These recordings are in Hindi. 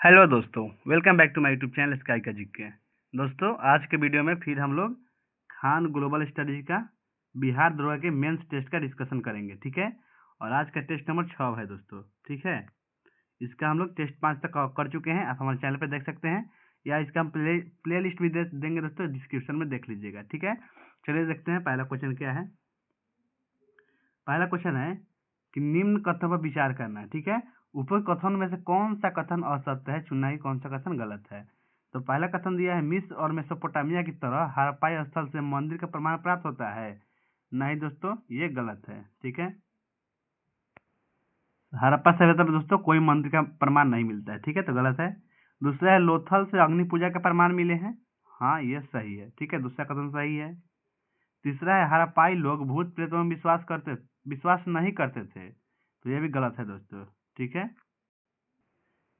हेलो दोस्तों, welcome back to my YouTube channel sky का जीके। दोस्तों, आज के वीडियो में फिर हम लोग खान ग्लोबल स्टडीज का बिहार दरोगा के मेंस टेस्ट का डिस्कशन करेंगे, ठीक है। और आज का टेस्ट नंबर 6 है दोस्तों, ठीक है। इसका हम लोग टेस्ट 5 तक कर चुके हैं, आप हमारे चैनल पर देख सकते हैं, या इसका हम प्ले लिस्ट भी देंगे दोस्तों, डिस्क्रिप्शन में देख लीजिएगा, ठीक है। चलिए देखते हैं पहला क्वेश्चन क्या है। पहला क्वेश्चन है कि निम्न कथन पर विचार करना है, ठीक है। ऊपर कथन में से कौन सा कथन असत्य है, चुनना ही कौन सा कथन गलत है। तो पहला कथन दिया है, मिस्र और मेसोपोटामिया की तरह हड़प्पा स्थल से मंदिर का प्रमाण प्राप्त होता है। नहीं दोस्तों, ये गलत है, ठीक है। हड़प्पा सभ्यता में दोस्तों कोई मंदिर का प्रमाण नहीं मिलता है, ठीक है, तो गलत है। दूसरा है, लोथल से अग्नि पूजा के प्रमाण मिले हैं। हाँ, ये सही है, ठीक है, दूसरा कथन सही है। तीसरा है, हड़प्पाई लोग भूत प्रेतों में विश्वास नहीं करते थे, तो ये भी गलत है दोस्तों, ठीक है।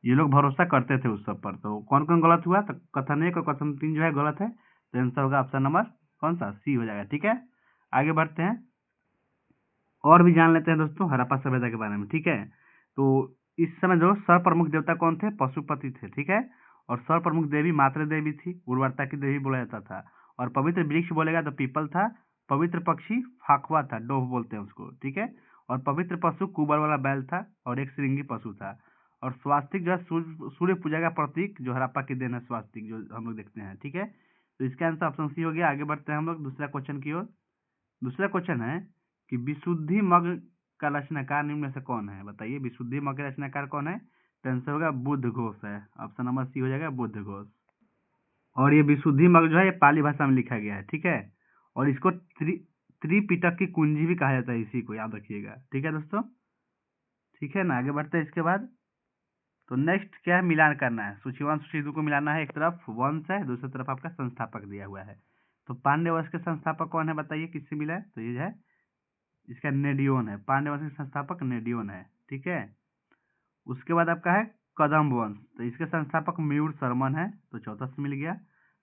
ये लोग भरोसा करते थे उस सब पर। तो कौन कौन गलत हुआ, तो कथन 1 और कथन 3 जो है गलत है, तो आंसर होगा ऑप्शन नंबर कौन सा, सी हो जाएगा, ठीक है। आगे बढ़ते हैं और भी जान लेते हैं दोस्तों हड़प्पा सभ्यता के बारे में, ठीक है। तो इस समय जो सर्व प्रमुख देवता कौन थे, पशुपति थे, ठीक है। और सर्व प्रमुख देवी मातृ देवी थी, उर्वरता की देवी बोला जाता था। और पवित्र वृक्ष बोलेगा तो पीपल था। पवित्र पक्षी फाखवा था, डोव बोलते हैं उसको, ठीक है। और पवित्र पशु कुबर वाला बैल था, और एक श्रृंगी पशु था। और स्वास्तिक जो है सूर्य पूजा का प्रतीक, जो हड़प्पा की देन है स्वास्तिक, जो हम लोग देखते हैं, ठीक है। तो इसका आंसर ऑप्शन सी हो गया। आगे बढ़ते हैं हम लोग दूसरा क्वेश्चन की ओर। दूसरा क्वेश्चन है कि विशुद्धि मग का रचनाकार निम्न में से कौन है, बताइए। विशुद्धि मग का रचनाकार कौन है, तो आंसर होगा बुद्ध घोष है, ऑप्शन नंबर सी हो जाएगा, बुद्ध घोष। और ये विशुद्धि मग जो है ये पाली भाषा में लिखा गया है, ठीक है। और इसको त्रिपिटक की कुंजी भी कहा जाता है, इसी को याद रखिएगा, ठीक है दोस्तों, ठीक है ना। आगे बढ़ते हैं इसके बाद। तो नेक्स्ट क्या है, मिलान करना है। सूचीवान सूची को मिलाना है, एक तरफ वंश है, दूसरी तरफ आपका संस्थापक दिया हुआ है। तो पांड्य वंश के संस्थापक कौन है, बताइए, किससे मिला है, तो ये है इसका नेडियोन है। पांड्य वंश के संस्थापक नेडियोन है, ठीक है। उसके बाद आपका है कदम्ब वंश, तो इसके संस्थापक मयूर शर्मन है, तो चौथा से मिल गया।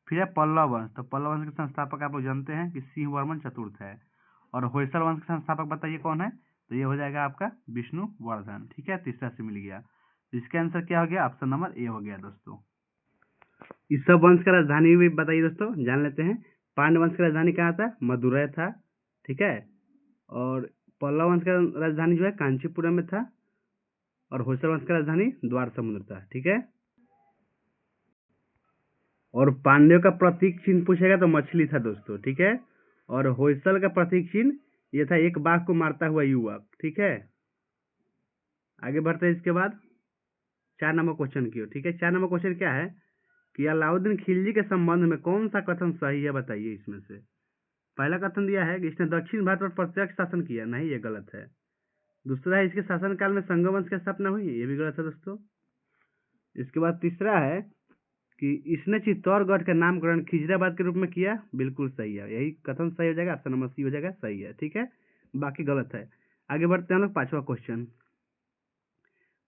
फिर है पल्लव वंश, तो पल्लव वंश के संस्थापक आप लोग जानते हैं कि सिंह वर्मन चतुर्थ है। और होयसल वंश के संस्थापक बताइए कौन है, तो ये हो जाएगा आपका विष्णुवर्धन, ठीक है, तीसरा से मिल गया। इसका आंसर क्या हो गया, ऑप्शन नंबर ए हो गया दोस्तों। इस सब वंश का राजधानी भी बताइए दोस्तों, जान लेते हैं। पांड्य वंश की राजधानी कहाँ था, मदुरै था, ठीक है। और पल्लव वंश का राजधानी जो है कांचीपुरम में था। और होयसल वंश का राजधानी द्वार समुद्र था, ठीक है। और पांड्यों का प्रतीक चिन्ह पूछेगा तो मछली था दोस्तों, ठीक है। और होयसल का प्रतीक चिन्ह ये था एक बाघ को मारता हुआ युवक, ठीक है। आगे बढ़ते हैं इसके बाद 4 नंबर क्वेश्चन की ओर, ठीक है। 4 नंबर क्वेश्चन क्या है कि अलाउद्दीन खिलजी के संबंध में कौन सा कथन सही है, बताइए इसमें से। पहला कथन दिया है कि इसने दक्षिण भारत पर प्रत्यक्ष शासन किया, नहीं, ये गलत है। दूसरा है इसके शासनकाल में संगम वंश की स्थापना हुई, ये भी गलत है दोस्तों। इसके बाद तीसरा है कि इसने चित्तौड़गढ़ का नामकरण खिजराबाद के रूप में किया, बिल्कुल सही है, यही कथन सही हो जाएगा, ऑप्शन नंबर सी हो जाएगा, सही है, ठीक है। बाकी गलत है। आगे बढ़ते हैं हम लोग पांचवा क्वेश्चन।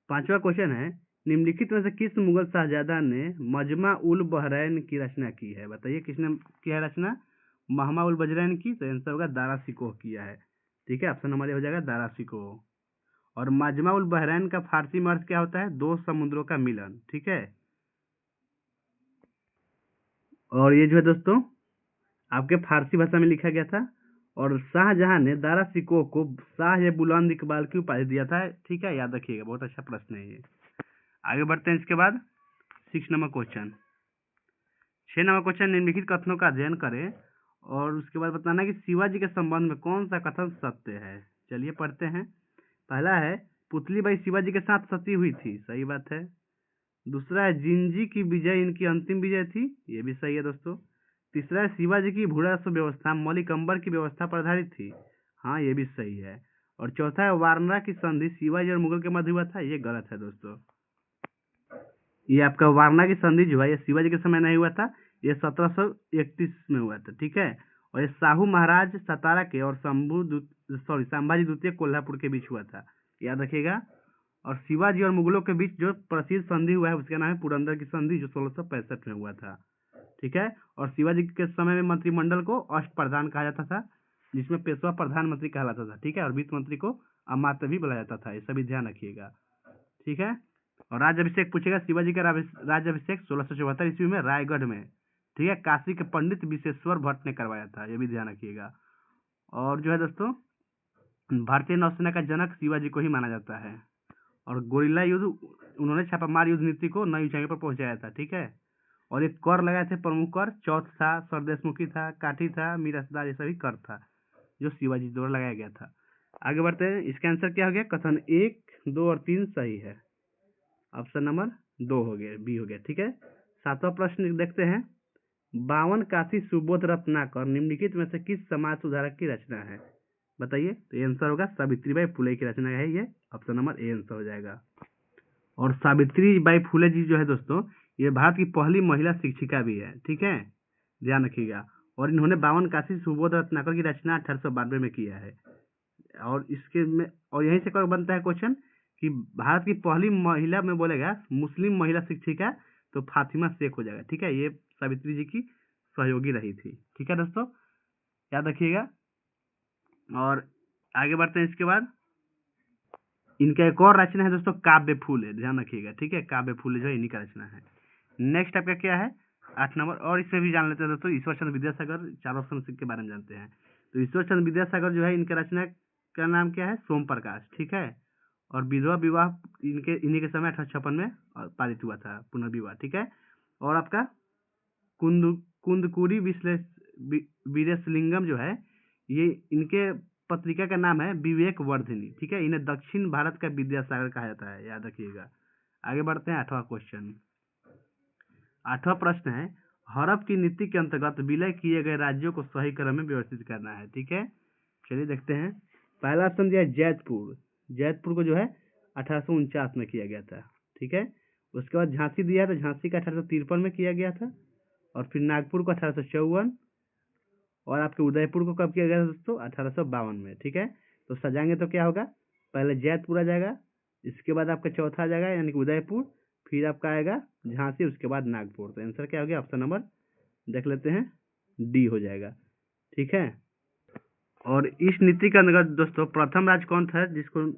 पांचवा क्वेश्चन है, निम्नलिखित में से किस मुगल शाहजादा ने मजमा उल बहरैन की रचना की है, बताइए किसने किया है रचना, महमा उल बजरैन की, तो आंसर होगा दारा शिकोह किया है, ठीक है, ऑप्शन नंबर ए हो जाएगा, दारा शिकोह। और मजमा उल बहरैन का फारसी में अर्थ क्या होता है, दो समुद्रों का मिलन, ठीक है। और ये जो है दोस्तों आपके फारसी भाषा में लिखा गया था। और शाहजहां ने दारा शिकोह को शाह ए बुलंद इकबाल की उपाधि दिया था, ठीक है, याद रखिएगा, बहुत अच्छा प्रश्न है ये। आगे बढ़ते हैं इसके बाद 6 नंबर क्वेश्चन। 6 नंबर क्वेश्चन, निम्नलिखित कथनों का अध्ययन करें और उसके बाद बताना कि शिवाजी के संबंध में कौन सा कथन सत्य है। चलिए पढ़ते हैं। पहला है, पुतली बाई शिवाजी के साथ सती हुई थी, सही बात है। दूसरा है, जिंजी की विजय इनकी अंतिम विजय थी, ये भी सही है दोस्तों। तीसरा है, शिवाजी की भूरासो व्यवस्था मौलिक अंबर की व्यवस्था पर आधारित थी, हाँ, ये भी सही है। और चौथा है, वारना की संधि शिवाजी और मुगल के मध्य हुआ था, ये गलत है दोस्तों। ये आपका वारना की संधि जो है ये शिवाजी के समय नहीं हुआ था, ये 1731 में हुआ था, ठीक है। और ये साहू महाराज सतारा के और संभाजी द्वितीय कोल्हापुर के बीच हुआ था, याद रखिएगा। और शिवाजी और मुगलों के बीच जो प्रसिद्ध संधि हुआ है उसका नाम है पुरंदर की संधि, जो 1665 में हुआ था, ठीक है। और शिवाजी के समय में मंत्रिमंडल को अष्ट प्रधान कहा जाता था, जिसमें पेशवा प्रधानमंत्री कहलाता था, ठीक है। और वित्त मंत्री को अमात्य भी बुलाया जाता था, ये सभी ध्यान रखिएगा, ठीक है। और राज्याभिषेक पूछेगा, शिवाजी का राज्याभिषेक 1674 ईस्वी में रायगढ़ में, ठीक है, काशी के पंडित विशेश्वर भट्ट ने करवाया था, ये भी ध्यान रखिएगा। और जो है दोस्तों, भारतीय नौसेना का जनक शिवाजी को ही माना जाता है। और गोरिल्ला युद्ध, उन्होंने छापामार युद्ध नीति को नई ऊंचाई पर पहुंचाया था, ठीक है। और एक कर लगाए थे प्रमुख कर, चौथ था, स्वदेशमुखी था, काठी था, मिरासदार, ये सभी कर था जो शिवाजी द्वारा लगाया गया था। आगे बढ़ते हैं, इसका आंसर क्या हो गया? कथन 1, 2 और 3 सही है। ऑप्शन नंबर 2 हो गया, बी हो गया, ठीक है। 7वां प्रश्न देखते हैं, 52 काशी सुबोध रत्नाकर निम्नलिखित में से किस समाज सुधारक की रचना है? बताइए। तो आंसर होगा सावित्रीबाई फुले की रचना है ये, ऑप्शन नंबर ए आंसर हो जाएगा। और सावित्रीबाई फुले जी जो है दोस्तों, ये भारत की पहली महिला शिक्षिका भी है, ठीक है, ध्यान रखिएगा। और इन्होंने 52 काशी सुबोध रत्नाकर की रचना 1892 में किया है। और इसके में, और यहीं से क्या बनता है क्वेश्चन कि भारत की पहली महिला में बोलेगा मुस्लिम महिला शिक्षिका, तो फातिमा शेख हो जाएगा, ठीक है। ये सावित्री जी की सहयोगी रही थी, ठीक है दोस्तों, याद रखिएगा। और आगे बढ़ते हैं, इसके बाद इनका एक और रचना है दोस्तों, काव्य फूले, ध्यान रखिएगा, ठीक है। काव्य फूले जो है इन्हीं का रचना है। नेक्स्ट आपका क्या है? 8 नंबर। और इसमें भी जान लेते हैं दोस्तों, ईश्वर चंद्र विद्यासागर, चारों ऑप्शन के बारे में जानते हैं। तो ईश्वर चंद्र विद्यासागर जो है, इनका रचना का नाम क्या है? सोम प्रकाश, ठीक है। और विधवा विवाह इन्हीं के समय 1856 में पारित हुआ था, पुनर्विवाह, ठीक है। और आपका कुंदकुरी वीरेशलिंगम जो है, ये इनके पत्रिका का नाम है विवेक वर्धिनी, ठीक है। इन्हें दक्षिण भारत का विद्यासागर कहा जाता है, याद रखिएगा। आगे बढ़ते हैं, 8वां क्वेश्चन। 8वां प्रश्न है, हड़प की नीति के अंतर्गत विलय किए गए राज्यों को सही क्रम में व्यवस्थित करना है, ठीक है। चलिए देखते हैं। पहला ऑप्शन दिया है जैतपुर। जैतपुर को जो है 1849 में किया गया था, ठीक है। उसके बाद झांसी दिया, तो झांसी का 1853 में किया गया था। और फिर नागपुर को 1854, और आपके उदयपुर को कब किया गया था दोस्तों? 1852 में, ठीक है। तो सजाएंगे तो क्या होगा? पहले जैतपुर आ जाएगा, इसके बाद आपका चौथा आ जाएगा यानी कि उदयपुर, फिर आपका आएगा झांसी, उसके बाद नागपुर। तो आंसर क्या हो गया? ऑप्शन नंबर देख लेते हैं, डी हो जाएगा, ठीक है। और इस नीति के अंतर्गत दोस्तों प्रथम राज्य कौन था जिसको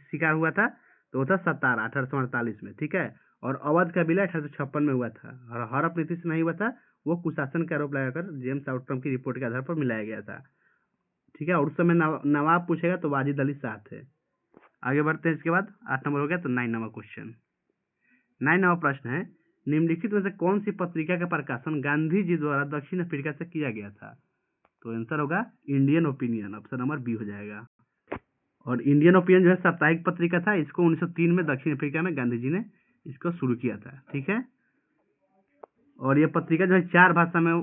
शिकार हुआ था? तो वो था सतारा, 1848 में, ठीक है। और अवध का विलय 1856 में हुआ था। और हड़प नीति से नहीं हुआ था, वो कुशासन का आरोप लगाकर जेम्स आउटरम की रिपोर्ट के आधार पर मिलाया गया था, ठीक है। और उस समय नवाब पूछेगा तो वाजिद अली शाह थे। आगे बढ़ते हैं, इसके बाद 8 नंबर हो गया। तो 9 नंबर क्वेश्चन, 9 नंबर प्रश्न है, निम्नलिखित में से कौन सी पत्रिका का प्रकाशन गांधी जी द्वारा दक्षिण अफ्रीका से किया गया था? तो आंसर होगा Indian opinion, option number b हो जाएगा। और इंडियन ओपिनियन जो है साप्ताहिक पत्रिका था, इसको 1903 में दक्षिण अफ्रीका में गांधी जी ने इसको शुरू किया था, ठीक है। और ये पत्रिका जो है 4 भाषा में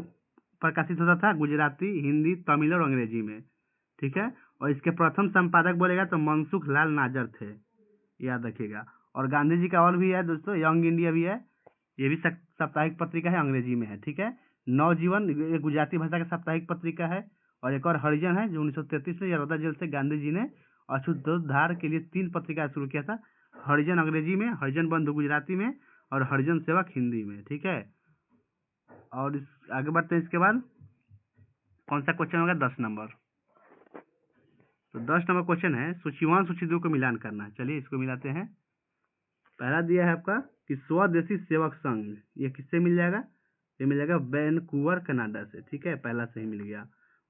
प्रकाशित होता था, गुजराती, हिंदी, तमिल और अंग्रेजी में, ठीक है। और इसके प्रथम संपादक बोलेगा तो मनसुख लाल नाजर थे, याद रखिएगा। और गांधी जी का और भी है दोस्तों, यंग इंडिया भी है, ये भी साप्ताहिक पत्रिका है, अंग्रेजी में है, ठीक है। नवजीवन, ये गुजराती भाषा का साप्ताहिक पत्रिका है। और एक और हरिजन है, जो 1933 में यरौदा जेल से गांधी जी ने अशुद्धोद्धार के लिए 3 पत्रिका शुरू किया था। हरिजन अंग्रेजी में, हरिजन बंधु गुजराती में, और हरिजन सेवक हिंदी में, ठीक है। और आगे बढ़ते हैं, इसके बाद कौन सा क्वेश्चन होगा? 10 नंबर। तो 10 नंबर क्वेश्चन है, सूची 1 सूची 2 को मिलान करना है। चलिए इसको मिलाते हैं। पहला दिया है आपका कि स्वदेशी सेवक संघ, ये किससे मिल जाएगा? ये मिल जाएगा वैनकूवर कनाडा से, ठीक है, पहला सही मिल गया।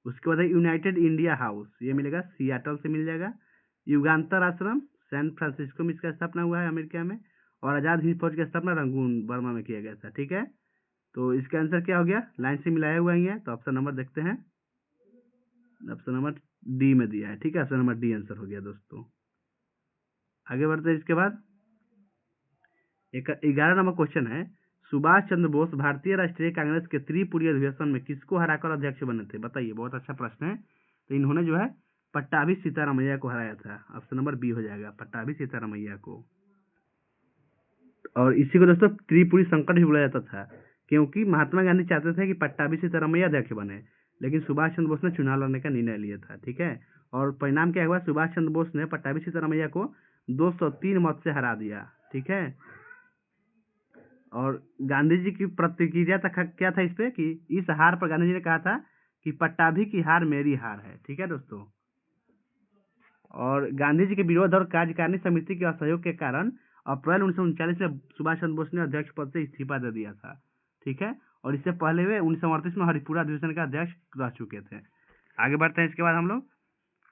उसके बाद है यूनाइटेड इंडिया हाउस, ये मिलेगा सियाटल से मिल जाएगा। युगांतर आश्रम सैन फ्रांसिस्को में इसका स्थापना हुआ है, अमेरिका में। और आजाद हिंद फौज की स्थापना रंगून बर्मा में किया गया था, ठीक है। तो इसका आंसर क्या हो गया? लाइन से मिलाया हुआ ही है, तो ऑप्शन नंबर देखते हैं, ऑप्शन नंबर डी में दिया है, ठीक है। ऑप्शन नंबर डी आंसर हो गया दोस्तों। आगे बढ़ते हैं, इसके बाद 11 नंबर क्वेश्चन है, सुभाष चंद्र बोस भारतीय राष्ट्रीय कांग्रेस के त्रिपुरी अधिवेशन में किसको हराकर अध्यक्ष बने थे? बताइए, बहुत अच्छा प्रश्न है। तो इन्होंने जो है पट्टाभी सीतारामैया को हराया था, ऑप्शन नंबर बी हो जाएगा, पट्टाभी सीतारामैया को। और इसी को दोस्तों त्रिपुरी संकट भी बोला जाता था, क्योंकि महात्मा गांधी चाहते थे कि पट्टाभी सीतारामैया अध्यक्ष बने, लेकिन सुभाष चंद्र बोस ने चुनाव लड़ने का निर्णय लिया था, ठीक है। और परिणाम क्या हुआ? सुभाष चंद्र बोस ने पट्टाभी सीतारामैया को 203 मत से हरा दिया, ठीक है। और गांधी जी की प्रतिक्रिया क्या था इस पे कि इस हार पर गांधी जी ने कहा था कि पट्टाभी की हार मेरी हार है, ठीक है दोस्तों। और गांधी जी के विरोध और कार्यकारिणी समिति के असहयोग के कारण अप्रैल 1939 में सुभाष चंद्र बोस ने अध्यक्ष पद से इस्तीफा दे दिया था, ठीक है। और इससे पहले वे 1938 में हरिपुरा अधिवेशन का अध्यक्ष रह चुके थे। आगे बढ़ते हैं इसके बाद हम लोग।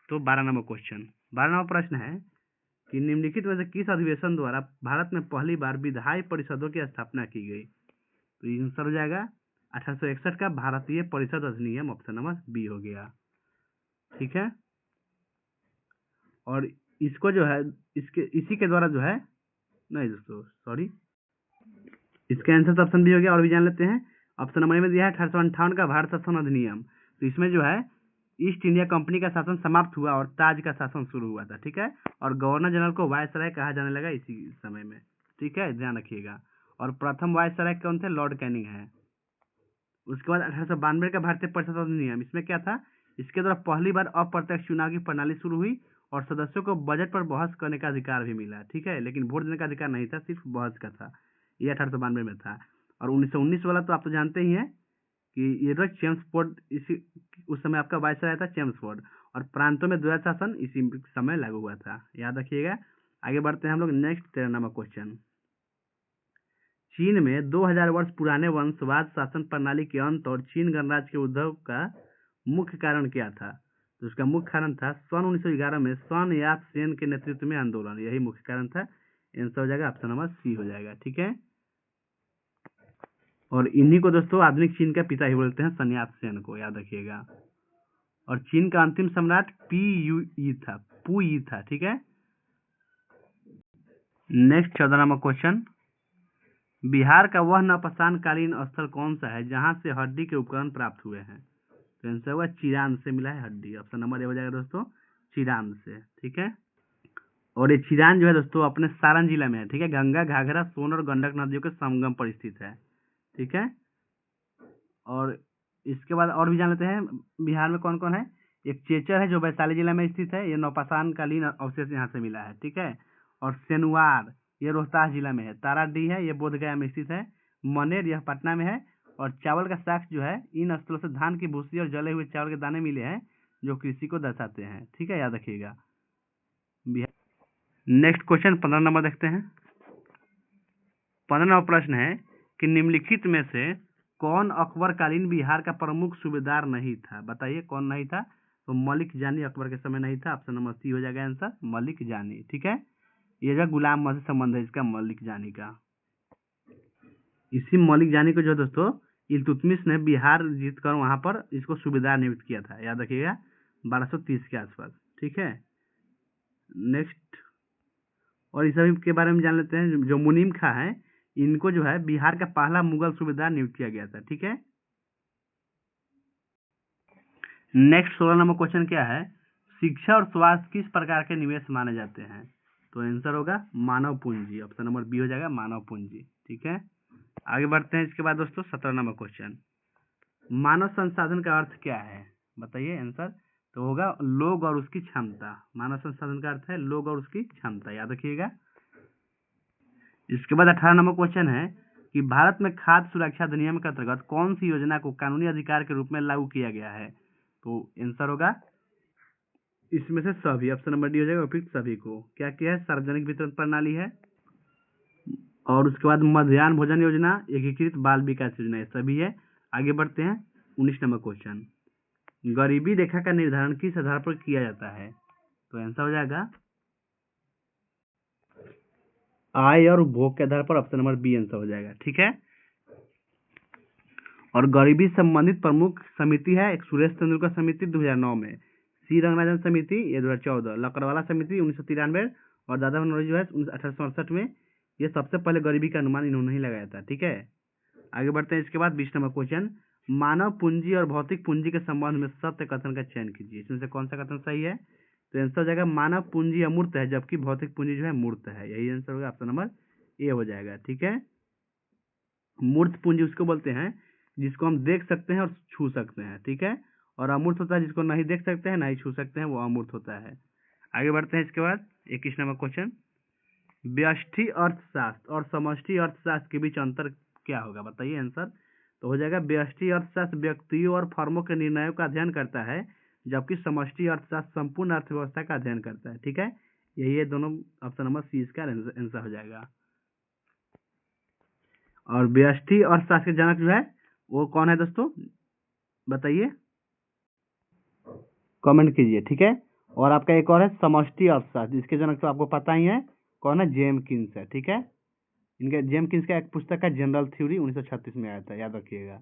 तो 12 नंबर क्वेश्चन, 12 नंबर प्रश्न है कि निम्नलिखित में से किस अधिवेशन द्वारा भारत में पहली बार विधायी परिषदों की स्थापना की गई? तो आंसर हो जाएगा 1861 का भारतीय परिषद अधिनियम, ऑप्शन नंबर बी हो गया, ठीक है। और इसको जो है इसी के द्वारा जो है, नहीं दोस्तों सॉरी, इसका आंसर ऑप्शन बी हो गया। और भी जान लेते हैं, ऑप्शन नंबर में दिया है 1858 का भारत शासन अधिनियम। तो इसमें जो है ईस्ट इंडिया कंपनी का शासन समाप्त हुआ और ताज का शासन शुरू हुआ था, ठीक है। और गवर्नर जनरल को वायसराय कहा जाने लगा इसी समय में, ठीक है, ध्यान रखिएगा। और प्रथम वायसराय कौन थे? लॉर्ड कैनिंग है। उसके बाद 1892 का भारतीय परिषद अधिनियम, इसमें क्या था? इसके द्वारा पहली बार अप्रत्यक्ष चुनाव की प्रणाली शुरू हुई और सदस्यों को बजट पर बहस करने का अधिकार भी मिला, ठीक है, लेकिन वोट देने का अधिकार नहीं था, सिर्फ बहस का था। ये 1892 में था। और 1919 वाला तो आप तो जानते ही हैं कि ये तो चेम्सफोर्ड, इसी उस समय आपका वायसराय था चेम्सफोर्ड। और प्रांतों में द्वैत शासन इसी समय लागू हुआ था, याद रखिएगा। आगे बढ़ते हैं हम लोग नेक्स्ट 13 नंबर क्वेश्चन। चीन में 2000 वर्ष पुराने वंशवाद शासन प्रणाली के अंत और चीन गणराज्य के उद्भव का मुख्य कारण क्या था? तो उसका मुख्य कारण था सन 1911 में सन यात सेन के नेतृत्व में आंदोलन, यही मुख्य कारण था। आंसर हो जाएगा ऑप्शन नंबर सी हो जाएगा, ठीक है। और इन्हीं को दोस्तों आधुनिक चीन का पिता ही बोलते हैं, सन यात सेन को, याद रखिएगा। और चीन का अंतिम सम्राट पू यी था, ठीक है। नेक्स्ट 14 नंबर क्वेश्चन, बिहार का वह नवपाषाण कालीन स्थल कौन सा है जहां से हड्डी के उपकरण प्राप्त हुए हैं? तो आंसर हुआ चिरान से मिला है हड्डी, ऑप्शन नंबर ए हो जाएगा दोस्तों, चिरान से, ठीक है। और ये चिरान जो है दोस्तों अपने सारण जिला में है, ठीक है। गंगा, घाघरा, सोन और गंडक नदियों के संगम पर स्थित है, ठीक है। और इसके बाद और भी जान लेते हैं बिहार में कौन कौन है। एक चेचर है जो वैशाली जिला में स्थित है, ये नवपाषाण कालीन अवशेष यहाँ से मिला है, ठीक है। और सेनुआर ये रोहतास जिला में है। ताराडीह है, ये बोधगया में स्थित है। मनेर यह पटना में है। और चावल का साक्ष्य जो है, इन स्थलों से धान की भूसी और जले हुए चावल के दाने मिले हैं जो कृषि को दर्शाते हैं, ठीक है, याद रखिएगा। नेक्स्ट क्वेश्चन 15 नंबर देखते हैं। 15 नंबर प्रश्न है कि निम्नलिखित में से कौन अकबरकालीन बिहार का प्रमुख सूबेदार नहीं था? बताइए कौन नहीं था? तो मलिक जानी अकबर के समय नहीं था, ऑप्शन नंबर सी हो जाएगा आंसर, मलिक जानी, ठीक है। ये जो गुलाम मत से संबंध है इसका, मलिक जानी का। इसी मलिक जानी को जो दोस्तों इल्तुतमिश ने बिहार जीतकर वहां पर इसको सूबेदार नियुक्त किया था, याद रखिएगा, 1230 के आसपास, ठीक है। नेक्स्ट, और इस सभी के बारे में जान लेते हैं। जो मुनीम खां है, इनको जो है बिहार का पहला मुगल सूबेदार नियुक्त किया गया था, ठीक है। नेक्स्ट 16 नंबर क्वेश्चन क्या है? शिक्षा और स्वास्थ्य किस प्रकार के निवेश माने जाते हैं? तो आंसर होगा मानव पूंजी, ऑप्शन नंबर बी हो जाएगा, मानव पूंजी, ठीक है। आगे बढ़ते हैं इसके बाद दोस्तों 17 नंबर क्वेश्चन, मानव संसाधन का अर्थ क्या है? बताइए आंसर। तो होगा लोग और उसकी क्षमता। मानव संसाधन का अर्थ है लोग और उसकी क्षमता, याद रखिएगा। इसके बाद 18 नंबर क्वेश्चन है कि भारत में खाद्य सुरक्षा अधिनियम के अंतर्गत कौन सी योजना को कानूनी अधिकार के रूप में लागू किया गया है? तो आंसर होगा इसमें से सभी, ऑप्शन नंबर डी हो जाएगा, उपयुक्त सभी को। क्या क्या है? सार्वजनिक वितरण प्रणाली है, और उसके बाद मध्याह्न भोजन योजना, एकीकृत बाल विकास योजना, ये सभी है। आगे बढ़ते हैं 19 नंबर क्वेश्चन, गरीबी रेखा का निर्धारण किस आधार पर किया जाता है? तो आंसर हो जाएगा आय और उपभोग के आधार पर, ऑप्शन नंबर बी आंसर हो जाएगा, ठीक है। और गरीबी संबंधित प्रमुख समिति है, एक सुरेश तेंदुलकर समिति 2009 में, सी रंगराजन समिति ये 2014, लकड़वाला समिति 1993 और दादा भनोरी जो है 1868 में। ये सबसे पहले गरीबी का अनुमान इन्होंने ही लगाया था, ठीक है। आगे बढ़ते हैं इसके बाद 20 नंबर क्वेश्चन, मानव पूंजी और भौतिक पूंजी के संबंध में सत्य कथन का चयन कीजिए। इसमें से कौन सा कथन सही है? तो आंसर हो जाएगा मानव पूंजी अमूर्त है जबकि भौतिक पूंजी जो है मूर्त है, यही आंसर होगा, ऑप्शन नंबर ए हो जाएगा, ठीक है। मूर्त पूंजी उसको बोलते हैं जिसको हम देख सकते हैं और छू सकते हैं, ठीक है। और अमूर्त होता है जिसको नहीं देख सकते हैं नहीं छू सकते हैं, वो अमूर्त होता है। आगे बढ़ते हैं इसके बाद 21 नंबर क्वेश्चन, व्यष्टि अर्थशास्त्र और समष्टि अर्थशास्त्र के बीच अंतर क्या होगा? बताइए आंसर। तो हो जाएगा व्यष्टि अर्थशास्त्र व्यक्तियों और फर्मों के निर्णयों का अध्ययन करता है जबकि समष्टि अर्थशास्त्र संपूर्ण अर्थव्यवस्था का अध्ययन करता है, ठीक है। यही है दोनों, ऑप्शन नंबर सी इसका आंसर हो जाएगा। और व्यष्टि अर्थशास्त्र के जनक जो है वो कौन है दोस्तों, बताइए, कमेंट कीजिए, ठीक है। और आपका एक और है समष्टि अर्थशास्त्र, जिसके जनक तो आपको पता ही है कौन है, जेमकिंस है, ठीक है। इनके जेमकिंस का एक पुस्तक है जनरल थ्योरी, 1936 में आया था, याद रखिएगा,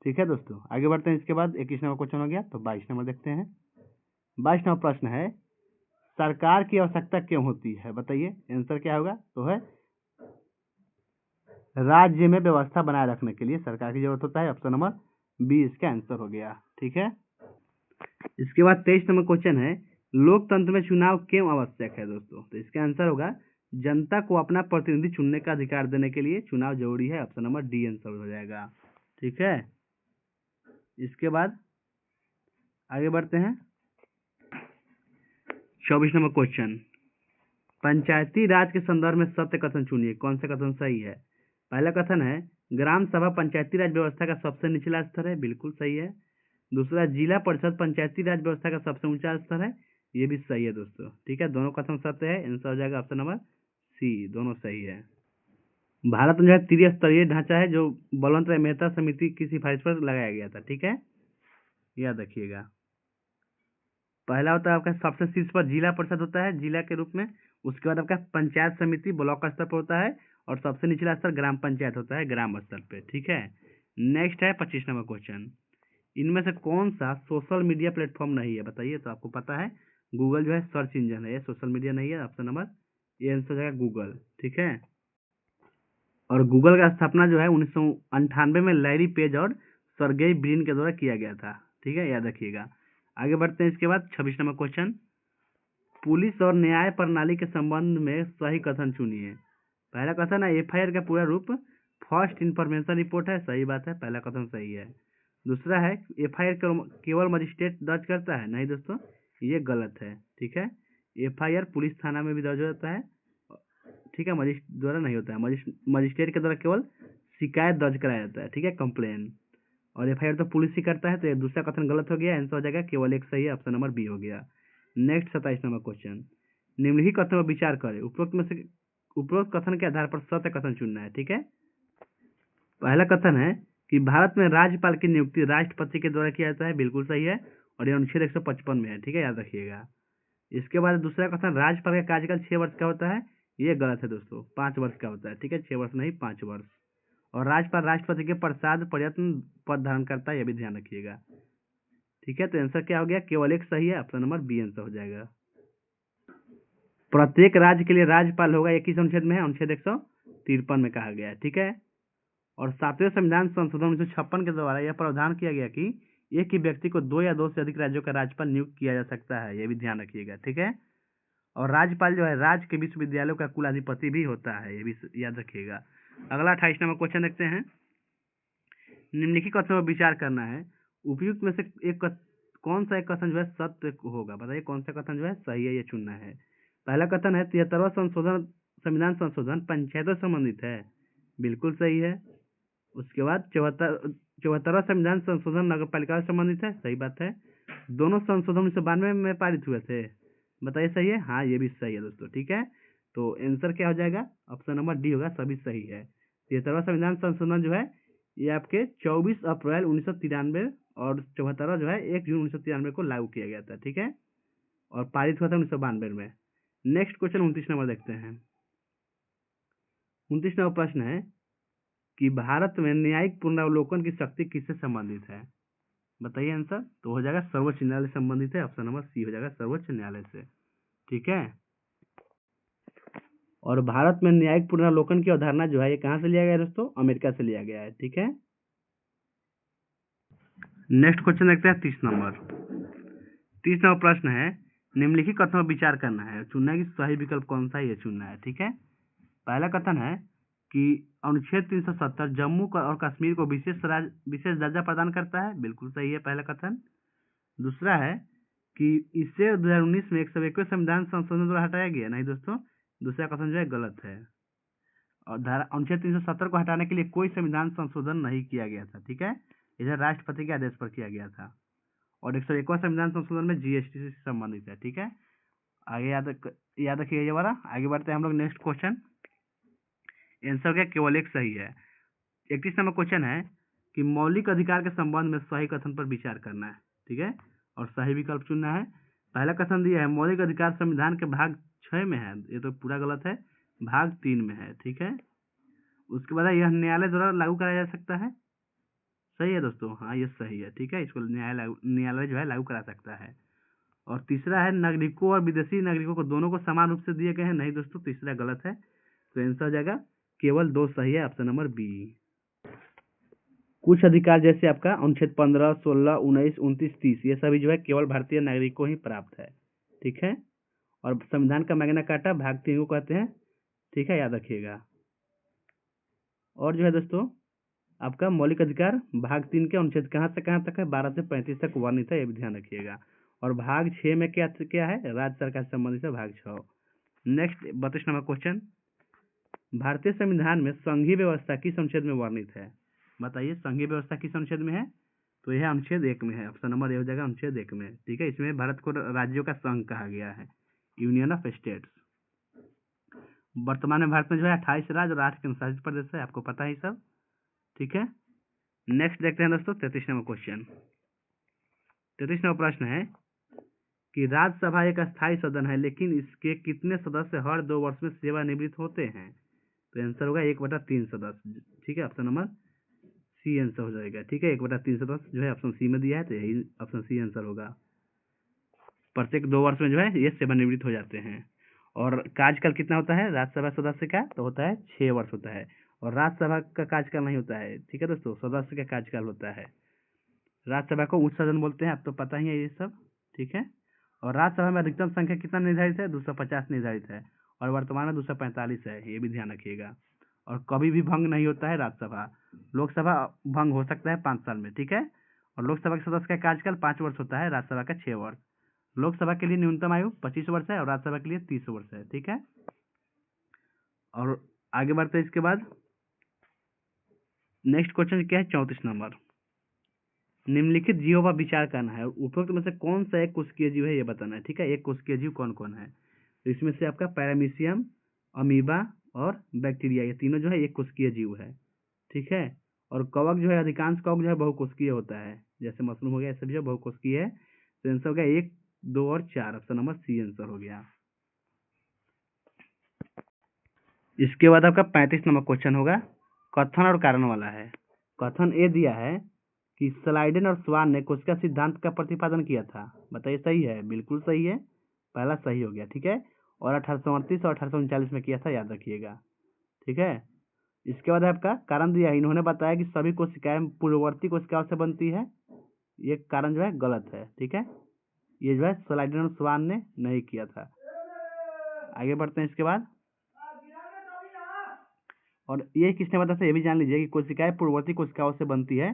ठीक है दोस्तों। आगे बढ़ते हैं, इसके बाद 21 नंबर क्वेश्चन हो गया, तो 22 नंबर देखते हैं। 22 नंबर प्रश्न है, सरकार की आवश्यकता क्यों होती है, बताइए आंसर क्या होगा, तो है राज्य में व्यवस्था बनाए रखने के लिए सरकार की जरूरत होता है, ऑप्शन नंबर बी इसका आंसर हो गया, ठीक है। इसके बाद 23 नंबर क्वेश्चन है, लोकतंत्र में चुनाव क्यों आवश्यक है दोस्तों, तो इसका आंसर होगा जनता को अपना प्रतिनिधि चुनने का अधिकार देने के लिए चुनाव जरूरी है, ऑप्शन नंबर डी आंसर हो जाएगा, ठीक है। इसके बाद आगे बढ़ते हैं, 24 नंबर क्वेश्चन, पंचायती राज के संदर्भ में सत्य कथन चुनिए, कौन सा कथन सही है। पहला कथन है ग्राम सभा पंचायती राज व्यवस्था का सबसे निचला स्तर है, बिल्कुल सही है। दूसरा, जिला परिषद पंचायती राज व्यवस्था का सबसे ऊंचा स्तर है, ये भी सही है दोस्तों, ठीक है। दोनों कथन सत्य है, आंसर हो जाएगा ऑप्शन नंबर सी, दोनों सही है। भारत में जो है त्रिस्तरीय ढांचा है, जो बलवंत राय मेहता समिति की सिफारिश पर लगाया गया था, ठीक है, याद रखिएगा। पहला होता है आपका सबसे शीर्ष पर जिला परिषद होता है जिला के रूप में, उसके बाद आपका पंचायत समिति ब्लॉक स्तर पर होता है, और सबसे निचला स्तर ग्राम पंचायत होता है ग्राम स्तर पे, ठीक है। नेक्स्ट है 25 नंबर क्वेश्चन, इनमें से कौन सा सोशल मीडिया प्लेटफॉर्म नहीं है, बताइए। तो आपको पता है गूगल जो है सर्च इंजन है, ये सोशल मीडिया नहीं है, ऑप्शन नंबर ए आंसर हो जाएगा गूगल, ठीक है। और गूगल का स्थापना जो है 1998 में लैरी पेज और सर्गेई ब्रिन के द्वारा किया गया था, ठीक है, याद रखिएगा। आगे बढ़ते हैं, इसके बाद 26 नंबर क्वेश्चन, पुलिस और न्याय प्रणाली के संबंध में सही कथन चुनिए। पहला कथन है एफआईआर का पूरा रूप फर्स्ट इन्फॉर्मेशन रिपोर्ट है, सही बात है, पहला कथन सही है। दूसरा है एफआईआर केवल मजिस्ट्रेट दर्ज करता है, नहीं दोस्तों, ये गलत है, ठीक है। एफआईआर पुलिस थाना में भी दर्ज होता है, ठीक है, मजिस्ट्रेट द्वारा नहीं होता है, मजिस्ट्रेट के द्वारा केवल शिकायत दर्ज कराया जाता है, ठीक है, कंप्लेन। और एफआईआर तो पुलिस ही करता है, तो ये दूसरा कथन गलत हो गया, आंसर हो जाएगा केवल एक सही है, ऑप्शन नंबर बी हो गया। नेक्स्ट 27 नंबर क्वेश्चन, निम्नलिखित कथन पर विचार करें, उपरोक्त कथन के आधार पर सत्य कथन चुनना है, ठीक है। पहला कथन है कि भारत में राज्यपाल की नियुक्ति राष्ट्रपति के द्वारा किया जाता है, बिल्कुल सही है, और ये अनुच्छेद 155 में है, ठीक है, याद रखिएगा। इसके बाद दूसरा कथन, राज्यपाल का कार्यकाल 6 वर्ष का होता है, ये गलत है दोस्तों, 5 वर्ष का होता है, ठीक है, 6 वर्ष नहीं 5 वर्ष। और राज्यपाल राष्ट्रपति के प्रसाद प्रयत्न पद धारण करता है, यह भी ध्यान रखिएगा, ठीक है। तो आंसर क्या हो गया, केवल एक सही है, ऑप्शन नंबर बी आंसर हो जाएगा। प्रत्येक राज्य के लिए राज्यपाल होगा, 21 अनुच्छेद में है, अनुच्छेद 153 में कहा गया है, ठीक है। और 7वें संविधान संशोधन 1956 के द्वारा यह प्रावधान किया गया कि एक ही व्यक्ति को 2 या 2 से अधिक राज्यों का राज्यपाल नियुक्त किया जा सकता है, यह भी ध्यान रखिएगा, ठीक है। और राज्यपाल जो है राज्य के विश्वविद्यालयों का कुलाधिपति भी होता है, ये भी याद रखिएगा। अगला 28 नंबर क्वेश्चन देखते हैं, निम्नलिखित कथनों पर विचार करना है, उपयुक्त में से कौन सा एक कथन जो है सत्य होगा, बताइए कौन सा कथन जो है सही है, ये चुनना है। पहला कथन है 73वां संविधान संशोधन पंचायतों से संबंधित है, बिल्कुल सही है। उसके बाद 74वां संविधान संशोधन नगर पालिका से संबंधित है, सही बात है। दोनों संशोधन 1992 में पारित हुए थे, बताइए सही है, हाँ ये भी सही है दोस्तों, ठीक है। तो आंसर क्या हो जाएगा, ऑप्शन नंबर डी होगा, सभी सही है। 73वां संविधान संशोधन जो है ये आपके 24 अप्रैल 1993 और 74वां जो है 1 जून 1993 को लागू किया गया था, ठीक है, और पारित हुआ था 1992 में। नेक्स्ट क्वेश्चन 29 नंबर देखते हैं। 29 नंबर प्रश्न है कि भारत में न्यायिक पुनरावलोकन की शक्ति किससे संबंधित है, बताइए आंसर। तो हो जाएगा सर्वोच्च न्यायालय से संबंधित है, ऑप्शन नंबर सी हो जाएगा सर्वोच्च न्यायालय से, ठीक है। और भारत में न्यायिक पुनरावलोकन की अवधारणा जो है ये कहाँ से लिया गया है दोस्तों, अमेरिका से लिया गया है, ठीक है। नेक्स्ट क्वेश्चन देखते हैं 30 नंबर। 30 नंबर प्रश्न है, निम्नलिखित कथनों पर विचार करना है, चुनना है कि सही विकल्प कौन सा है, ये चुनना है, ठीक है। पहला कथन है कि अनुच्छेद 370 जम्मू और कश्मीर को विशेष दर्जा प्रदान करता है, बिल्कुल सही है पहला कथन। दूसरा है कि इसे 2019 में 121वें संविधान संशोधन द्वारा हटाया गया, नहीं दोस्तों, दूसरा कथन जो है गलत है। और धारा अनुच्छेद 370 को हटाने के लिए कोई संविधान संशोधन नहीं किया गया था, ठीक है, इधर राष्ट्रपति के आदेश पर किया गया था। और 101वां संविधान संशोधन में जीएसटी से संबंधित है, ठीक है। आगे याद याद रखिए ये वाला। आगे बढ़ते हैं हम लोग नेक्स्ट क्वेश्चन। आंसर क्या, केवल एक सही है। 31 नंबर क्वेश्चन है कि मौलिक अधिकार के संबंध में सही कथन पर विचार करना है, ठीक है, और सही विकल्प चुनना है। पहला कथन दिया है मौलिक अधिकार संविधान के भाग 6 में है, ये तो पूरा गलत है, भाग 3 में है, ठीक है। उसके बाद यह न्यायालय द्वारा लागू कराया जा सकता है, सही है दोस्तों, हाँ ये सही है, ठीक है, इसको न्यायालय जो है लागू करा सकता है। और तीसरा है नागरिकों और विदेशी नागरिकों को दोनों को समान रूप से दिए गए हैं, नहीं दोस्तों, तीसरा गलत है। तो आंसर हो जाएगा केवल 2 सही है, ऑप्शन नंबर बी। कुछ अधिकार जैसे आपका अनुच्छेद 15, 16, 19, 29, 30 ये सभी जो है केवल भारतीय नागरिक को ही प्राप्त है, ठीक है। और संविधान का मैग्ना कार्टा भाग 3 को कहते हैं, ठीक है, याद रखिएगा। और जो है दोस्तों आपका मौलिक अधिकार भाग 3 के अनुच्छेद कहाँ से कहाँ तक है, 12 से 35 तक वर्णित है, ये भी ध्यान रखिएगा। और भाग 6 में क्या क्या है, राज्य सरकार से संबंधित है, भाग 6। नेक्स्ट 32 नंबर क्वेश्चन, भारतीय संविधान में संघीय व्यवस्था किस अनुच्छेद में वर्णित है, बताइए संघीय व्यवस्था किस अनुच्छेद में है। तो यह अनुच्छेद 1 में है, ऑप्शन नंबर ए हो जाएगा, अनुच्छेद 1 में, ठीक है। इसमें भारत को राज्यों का संघ कहा गया है, यूनियन ऑफ स्टेट्स। वर्तमान में भारत में जो है 28 राज्य और 8 केंद्र शासित प्रदेश है, आपको पता ही सब, ठीक है। नेक्स्ट देखते हैं दोस्तों 33 नंबर क्वेश्चन। 33 नंबर प्रश्न है कि राज्यसभा एक अस्थायी सदन है, लेकिन इसके कितने सदस्य हर 2 वर्ष में सेवानिवृत्त होते हैं। तो आंसर होगा 1/3 सदस्य, ठीक है, ऑप्शन नंबर सी आंसर हो जाएगा, ठीक है। 1/3 सदस्य जो है ऑप्शन सी में दिया है, तो यही ऑप्शन सी आंसर होगा। प्रत्येक 2 वर्ष में जो है ये सेवानिवृत्त हो जाते हैं। और कार्यकाल कितना होता है राज्यसभा सदस्य का, तो होता है 6 वर्ष होता है। और राज्यसभा का कार्यकाल नहीं होता है, ठीक है दोस्तों, सदस्य का कार्यकाल होता है। राज्यसभा को उच्च सदन बोलते हैं, आप तो पता ही है ये सब, ठीक है। और राज्यसभा में अधिकतम संख्या कितना निर्धारित है, 250 निर्धारित है, और वर्तमान में 245 है, ये भी ध्यान रखिएगा। और कभी भी भंग नहीं होता है राज्यसभा। लोकसभा भंग हो सकता है 5 साल में, ठीक है। और लोकसभा के सदस्य का कार्यकाल 5 वर्ष होता है, राज्यसभा का 6 वर्ष। लोकसभा के लिए न्यूनतम आयु 25 वर्ष है और राज्यसभा के लिए 30 वर्ष है, ठीक है। और आगे बढ़ते हैं इसके बाद नेक्स्ट क्वेश्चन क्या है, 34 नंबर। निम्नलिखित जीवों पर विचार करना है और उपरोक्त में से कौन सा एक कोशिकीय जीव है ये बताना है, ठीक है। एक कोशिकीय जीव कौन कौन है, तो इसमें से आपका पैरामीशियम, अमीबा और बैक्टीरिया, ये तीनों जो है एक कोशिकीय जीव है, ठीक है। और कवक जो है, अधिकांश कवक जो है बहुकोशिकीय होता है, जैसे मशरूम हो गया, ऐसे भी जो बहुकोशिकीय है। तो आंसर हो गया 1, 2 और 4, ऑप्शन नंबर सी आंसर हो गया। इसके बाद आपका 35 नंबर क्वेश्चन होगा, कथन और कारण वाला है। कथन ए दिया है कि स्लाइडेन और स्वान ने कोशिका सिद्धांत का प्रतिपादन किया था, बताइए सही है, बिल्कुल सही है, पहला सही हो गया, ठीक है। और 1838 और 1839 में किया था, याद रखिएगा, ठीक है। इसके बाद आपका कारण दिया है, इन्होंने बताया कि सभी कोशिकाएं पूर्ववर्ती कोशिकाओं से बनती है, ये कारण जो है गलत है, ठीक है। ये जो है स्लाइडेन और स्वान ने नहीं किया था। आगे बढ़ते हैं इसके बाद, और ये किसने बताया था ये भी जान लीजिए कि कोशिकाएं पूर्ववर्ती कोशिकाओं से बनती है,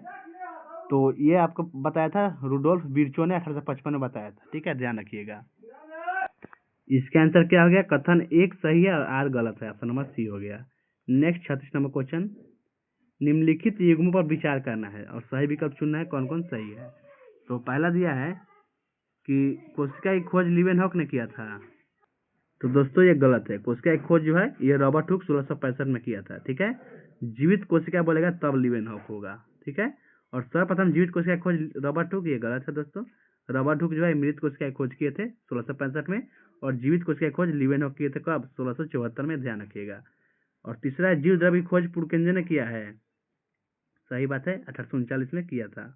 तो ये आपको बताया था रुडोल्फ विर्चो ने 1855 में बताया था, ठीक है, ध्यान रखिएगा। इसका आंसर क्या हो गया, कथन 1 सही है और आर गलत है, ऑप्शन नंबर सी हो गया। नेक्स्ट 36 नंबर क्वेश्चन, निम्नलिखित युग्मों पर विचार करना है और सही विकल्प चुनना है, कौन कौन सही है। तो पहला दिया है कि कोशिका की खोज लीवेनहॉक ने किया था, तो दोस्तों ये गलत है। कोशिका की खोज जो है ये रॉबर्ट हुक 1665 में किया था, ठीक है। जीवित कोशिका बोलेगा तब लीवेनहॉक होगा, ठीक है। और सर्वप्रथम जीवित कोशिका की खोज रॉबर्ट हुक, ये गलत है दोस्तों। रॉबर्ट हुक जो है मृत कोशिका की खोज किए थे 1665 में, और जीवित कोशिका की खोज लीवेनहॉक किए थे कब, 1674 में, ध्यान रखिएगा। और तीसरा है जीव द्रव्य की खोज पुरकेंजे ने किया है, सही बात है, 1839 में किया था,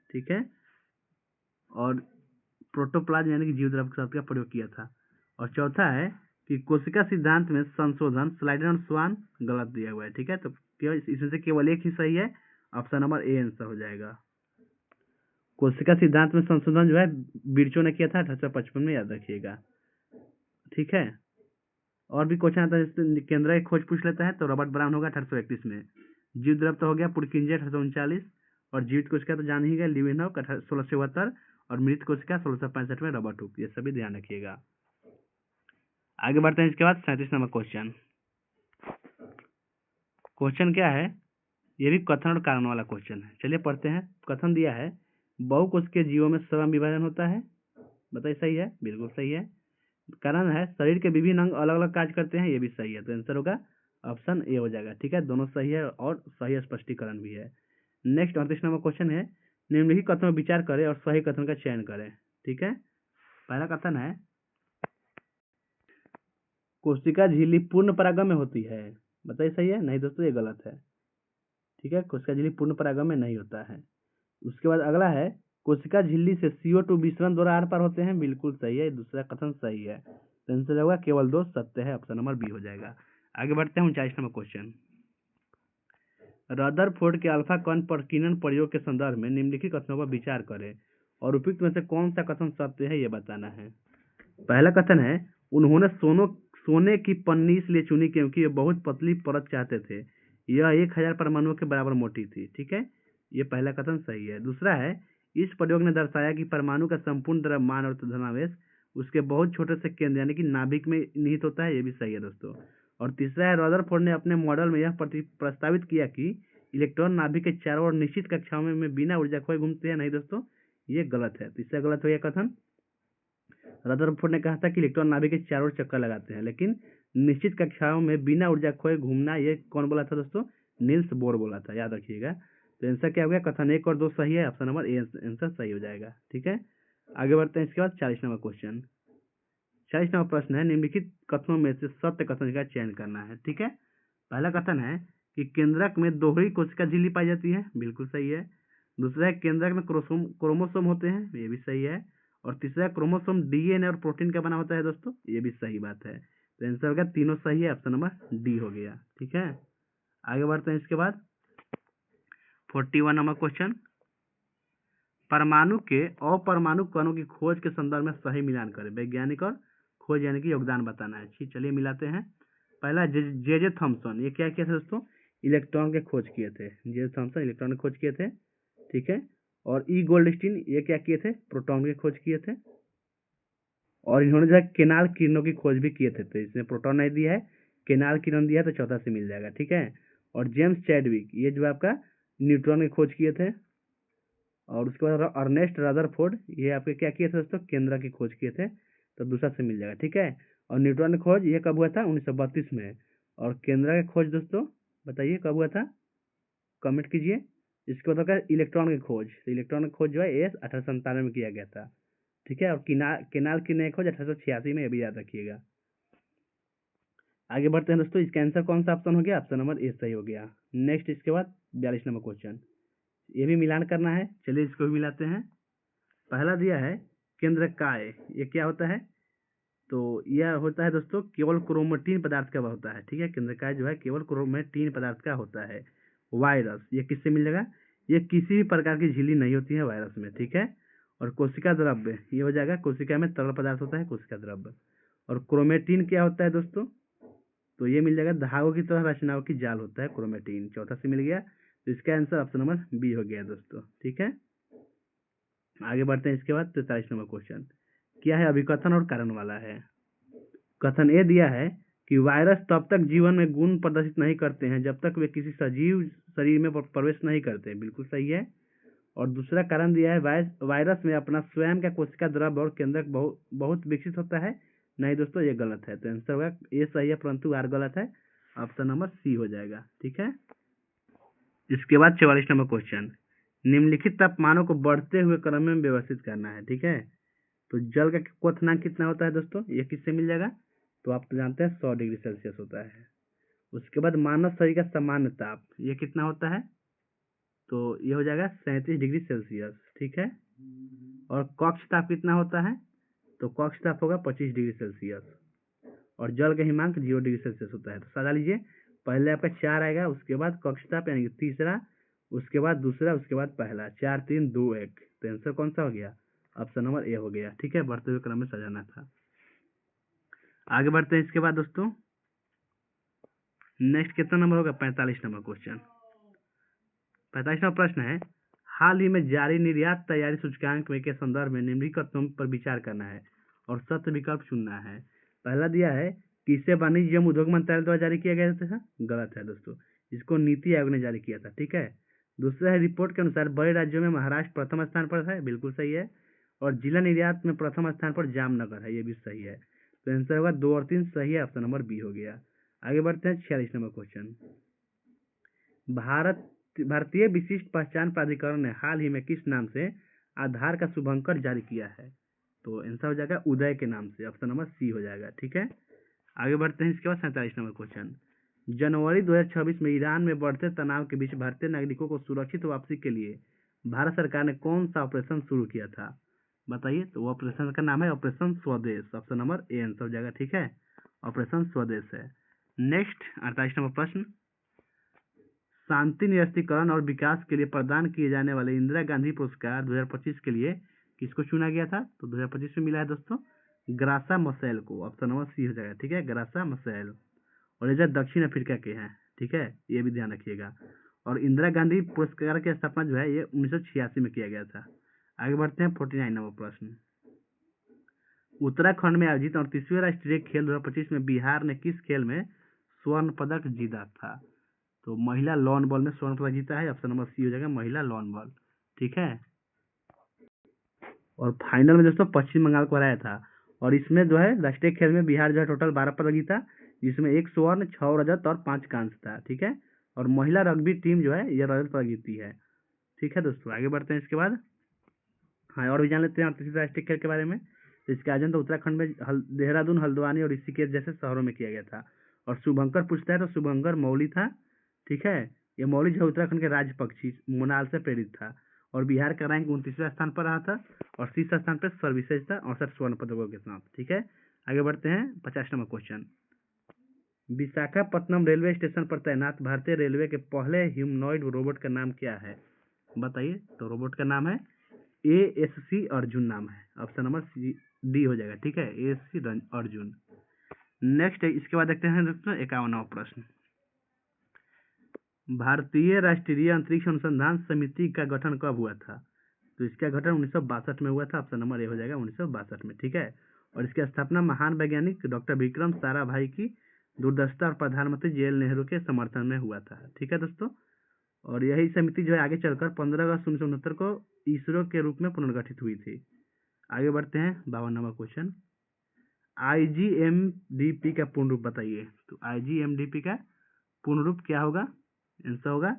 ठीक है। और प्रोटोप्लाज्म यानी कि जीव द्रव्य शब्द का प्रयोग किया था। और चौथा है कि कोशिका सिद्धांत में संशोधन स्लाइडेन और स्वान गलत दिया हुआ है, ठीक है। तो केवल इसमें से केवल एक ही सही है, ऑप्शन नंबर ए आंसर हो जाएगा। कोशिका सिद्धांत में संशोधन जो है विर्चो ने किया था 1855 में, याद रखिएगा, ठीक है। और भी क्वेश्चन आता है, केंद्र की खोज पूछ लेता है, तो रॉबर्ट ब्राउन होगा 1831 में। जीव द्रव्य तो हो गया पुरकिंजे 1839, और जीवित कोशिका तो जान ही गया लीवेनहॉक 1672, और मृत कोशिका 1665 में रॉबर्ट हुक, ये सभी ध्यान रखिएगा। आगे बढ़ते हैं इसके बाद 37 नंबर क्वेश्चन। क्वेश्चन क्या है, ये भी कथन और कारण वाला क्वेश्चन है, चलिए पढ़ते हैं। कथन दिया है बहुकोशिकीय जीवों में श्रम विभाजन होता है, बताइए सही है, बिल्कुल सही है। कारण है शरीर के विभिन्न अंग अलग अलग कार्य करते हैं, ये भी सही है। तो आंसर होगा ऑप्शन ए हो जाएगा। ठीक है, दोनों सही है और सही स्पष्टीकरण भी है। नेक्स्ट 38 नंबर क्वेश्चन है, निम्नलिखित कथनों पर विचार करें और सही कथन का चयन करें। ठीक है, पहला कथन है कोशिका झिल्ली पूर्ण परागण में होती है। बताइए सही है? नहीं दोस्तों, ये गलत है। ठीक है, कोशिका झिल्ली पूर्ण परागण में नहीं होता है। उसके बाद अगला है कोशिका झिल्ली से CO2 विसरण द्वारा आर पार होते हैं। बिल्कुल सही है, दूसरा कथन सही है। तो आंसर होगा केवल 2 सत्य है, ऑप्शन नंबर बी हो जाएगा। आगे बढ़ते हैं 39 नंबर क्वेश्चन। रदरफोर्ड के अल्फा कण प्रकीर्णन प्रयोग के संदर्भ में निम्नलिखित कथनों पर विचार करें और उपयुक्त में से कौन सा कथन सत्य है, ये बताना है। पहला कथन है उन्होंने सोने की पन्नी इसलिए चुनी क्योंकि ये बहुत पतली परत चाहते थे, यह 1000 परमाणुओं के बराबर मोटी थी। ठीक है, ये पहला कथन सही है। दूसरा है इस प्रयोग ने दर्शाया कि परमाणु का संपूर्ण द्रव्यमान और धनावेश उसके बहुत छोटे से केंद्र यानी कि नाभिक में निहित होता है, ये भी सही है दोस्तों। और तीसरा है रदरफोर्ड ने अपने मॉडल में यह प्रस्तावित किया कि इलेक्ट्रॉन नाभिक के चारों ओर निश्चित कक्षाओं में बिना ऊर्जा खोए घूमते हैं। नहीं दोस्तों, ये गलत है। तीसरा गलत हो गया कथन। रदरफोर्ड ने कहा था कि इलेक्ट्रॉन नाभिक के चारों ओर चक्कर लगाते हैं, लेकिन निश्चित कक्षाओं में बिना ऊर्जा खोए घूमना, ये कौन बोला था दोस्तों? नील्स बोर बोला था, याद रखिएगा। तो आंसर क्या हो गया? कथन 1 और 2 सही है, ऑप्शन नंबर ए आंसर सही हो जाएगा। ठीक है, आगे बढ़ते हैं। इसके बाद 40 नंबर क्वेश्चन। 40 नंबर प्रश्न है निम्नलिखित कथनों में से सत्य कथन का चयन करना है। ठीक है, पहला कथन है कि केंद्रक में दोहरी कोशिका झिल्ली पाई जाती है। बिल्कुल सही है। दूसरा है केंद्रक में क्रोमोसोम होते हैं, ये भी सही है। और तीसरा क्रोमोसोम DNA और प्रोटीन का बना होता है दोस्तों, ये भी सही बात है। तो आंसर होगा तीनों सही है, ऑप्शन नंबर डी हो गया। ठीक है, आगे बढ़ते हैं। इसके बाद 41 नंबर क्वेश्चन, परमाणु के अपरमाणु कणों की खोज के संदर्भ में सही मिलान करें। वैज्ञानिक और खोज यानी कि योगदान बताना है। ठीक, चलिए मिलाते हैं। पहला जे थॉमसन, ये क्या किया था दोस्तों? इलेक्ट्रॉन के खोज किए थे। जे थॉमसन इलेक्ट्रॉन की खोज किए थे। ठीक है, और गोल्डस्टीन ये क्या किए थे? प्रोटॉन की खोज किए थे। और इन्होंने जो है केनाल किरणों की खोज भी किए थे। तो इसमें प्रोटॉन नहीं दिया है, केनाल किरण दिया है, तो चौथा से मिल जाएगा। ठीक है, और जेम्स चैडविक ये जो आपका न्यूट्रॉन की खोज किए थे। और उसके बाद अर्नेस्ट रदरफोर्ड ये आपके क्या किए थे दोस्तों? केंद्र की खोज किए थे, तो दूसरा से मिल जाएगा। ठीक है, और न्यूट्रॉन की खोज ये कब हुआ था? 1932 में। और केंद्र की खोज दोस्तों बताइए कब हुआ था? कमेंट कीजिए। इसके बाद इलेक्ट्रॉन की खोज, तो इलेक्ट्रॉन की खोज जो है 1897 में किया गया था। ठीक है, और केनाल की नई खोज 1886 में, ये भी याद रखिएगा। आगे बढ़ते हैं दोस्तों। इसका आंसर कौन सा ऑप्शन हो गया? ऑप्शन नंबर ए सही हो गया। नेक्स्ट इसके बाद 42 नंबर क्वेश्चन, ये भी मिलान करना है। चलिए इसको भी मिलाते हैं। पहला दिया है केंद्रकाय, ये क्या होता है? तो यह होता है दोस्तों केवल क्रोमेटिन पदार्थ का होता है। ठीक है, केंद्रकाय जो है केवल क्रोमेटिन पदार्थ का होता है। वायरस ये किससे मिलेगा? ये किसी भी प्रकार की झिल्ली नहीं होती है वायरस में। ठीक है, और कोशिका द्रव्य ये हो जाएगा, कोशिका में तरल पदार्थ होता है कोशिका द्रव्य। और क्रोमेटिन क्या होता है दोस्तों? तो ये मिल जाएगा धागों की तरह रचनाओं की जाल होता है क्रोमेटिन, चौथा से मिल गया। तो इसका आंसर ऑप्शन नंबर बी हो गया दोस्तों। ठीक है, आगे बढ़ते हैं। इसके बाद 43 नंबर क्वेश्चन क्या है? अभिकथन और कारण वाला है। कथन ए दिया है कि वायरस तब तक जीवन में गुण प्रदर्शित नहीं करते हैं जब तक वे किसी सजीव शरीर में प्रवेश नहीं करते। बिल्कुल सही है। और दूसरा कारण दिया है वायरस में अपना स्वयं का कोशिका द्रव्य और केंद्रक बहुत विकसित होता है। नहीं दोस्तों, ये गलत है। तो आंसर होगा ये सही है परंतु आर गलत है, ऑप्शन नंबर सी हो जाएगा। ठीक है, इसके बाद 44 नंबर क्वेश्चन, निम्नलिखित तापमानों को बढ़ते हुए क्रम में व्यवस्थित करना है। ठीक है, तो जल का क्वथनांक कितना होता है दोस्तों? ये किससे मिल जाएगा? तो आप तो जानते हैं 100 डिग्री सेल्सियस होता है। उसके बाद मानव शरीर का सामान्य ताप ये कितना होता है? तो ये हो जाएगा 37 डिग्री सेल्सियस। ठीक है, और कक्ष ताप कितना होता है? तो कक्ष ताप होगा 25 डिग्री सेल्सियस। और जल का हिमांक 0 डिग्री सेल्सियस होता है। तो सजा लीजिए, पहले आपका 4 आएगा, उसके बाद कक्ष ताप यानी कि तीसरा, उसके बाद दूसरा, उसके बाद पहला। 4 3 2 1। तो आंसर कौन सा हो गया? ऑप्शन नंबर ए हो गया। ठीक है, बढ़ते हुए क्रम में सजाना था। आगे बढ़ते हैं। इसके बाद दोस्तों नेक्स्ट कितना नंबर होगा? 45 नंबर क्वेश्चन। 45वां प्रश्न है हाल ही में जारी निर्यात तैयारी सूचकांक में के संदर्भ में निम्नलिखित कथनों पर विचार करना है और सत्य विकल्प चुनना है। पहला दिया है कि इसे वाणिज्य एवं उद्योग मंत्रालय द्वारा जारी किया गया था। गलत है दोस्तों, इसको नीति आयोग ने जारी किया था। ठीक है, दूसरा है रिपोर्ट के अनुसार बड़े राज्यों में महाराष्ट्र प्रथम स्थान पर है। बिल्कुल सही है। और जिला निर्यात में प्रथम स्थान पर जामनगर है, ये भी सही है। तो आंसर होगा 2 और 3 सही है, ऑप्शन नंबर बी हो गया। आगे बढ़ते हैं 46 नंबर क्वेश्चन। भारतीय विशिष्ट पहचान प्राधिकरण ने हाल ही में किस नाम से आधार का शुभंकर जारी किया है? तो आंसर हो जाएगा उदय के नाम से, ऑप्शन नंबर सी हो जाएगा। ठीक है, आगे बढ़ते हैं। इसके बाद 47 नंबर क्वेश्चन। जनवरी 2026 में ईरान में बढ़ते तनाव के बीच भारतीय नागरिकों को सुरक्षित वापसी के लिए भारत सरकार ने कौन सा ऑपरेशन शुरू किया था? बताइए। तो ऑपरेशन का नाम है ऑपरेशन स्वदेश, ऑप्शन नंबर ए आंसर हो जाएगा। ठीक है, ऑपरेशन स्वदेश है। नेक्स्ट 48 नंबर प्रश्न। शांति निरस्त्रीकरण और विकास के लिए प्रदान किए जाने वाले इंदिरा गांधी पुरस्कार 2025 के लिए किसको चुना गया था? तो 2025 में मिला है दोस्तों ग्रासा मसैल को, ऑप्शन नंबर सी हो जाएगा। ठीक है, ग्रासा मसैल, और ये दक्षिण अफ्रीका के हैं। ठीक है, ये भी ध्यान रखिएगा। और इंदिरा गांधी पुरस्कार की स्थापना जो है ये 1986 में किया गया था। आगे बढ़ते हैं 49 नंबर प्रश्न। उत्तराखंड में आयोजित 38वें राष्ट्रीय खेल 2025 में बिहार ने किस खेल में स्वर्ण पदक जीता था? तो महिला लॉन बॉल में स्वर्ण पदक जीता है, ऑप्शन नंबर सी हो जाएगा, महिला लॉन बॉल। ठीक है, और फाइनल में दोस्तों पश्चिम बंगाल को हराया था। और इसमें जो है राष्ट्रीय खेल में बिहार जो है टोटल 12 पदक जीता, जिसमें 1 स्वर्ण, 6 रजत और 5 कांस्य था। ठीक है, और महिला रग्बी टीम जो है ये रजत पदक जीती है। ठीक है दोस्तों, आगे बढ़ते हैं। इसके बाद हाँ, और भी जान लेते हैं अंतर्राष्ट्रीय राष्ट्रीय खेल के बारे में। तो इसका आयोजन तो उत्तराखंड में देहरादून, हल्द्वानी और ऋषिकेश जैसे शहरों में किया गया था। और शुभंकर पूछता है तो शुभंकर मौली था। ठीक है, ये मौली जो उत्तराखंड के राज्य पक्षी मोनाल से प्रेरित था। और बिहार का रैंक 29वें स्थान पर रहा था, और 30वें स्थान पर सर्विसेज था 68 स्वर्ण पदकों के साथ। ठीक है, आगे बढ़ते हैं 50 number question. Visakhapatnam railway station पर तैनात भारतीय रेलवे के पहले ह्यूमनॉइड रोबोट का नाम क्या है? बताइए। तो रोबोट का नाम है ASC अर्जुन नाम है, ऑप्शन नंबर डी हो जाएगा। ठीक है, ASC अर्जुन। नेक्स्ट इसके बाद देखते हैं दोस्तों 51वां प्रश्न। भारतीय राष्ट्रीय अंतरिक्ष अनुसंधान समिति का गठन कब हुआ था? तो इसका गठन 1962 में हुआ था, ऑप्शन नंबर ए हो जाएगा 1962 में। ठीक है, और इसकी स्थापना महान वैज्ञानिक डॉक्टर विक्रम साराभाई की दूरदर्शिता और प्रधानमंत्री जवाहरलाल नेहरू के समर्थन में हुआ था। ठीक है दोस्तों, और यही समिति जो है आगे चलकर 15 अगस्त 1969 को इसरो के रूप में पुनर्गठित हुई थी। आगे बढ़ते हैं 52 नंबर क्वेश्चन। IGMDP का पूर्ण रूप बताइए। तो IGMDP का पूर्ण रूप क्या होगा? आंसर होगा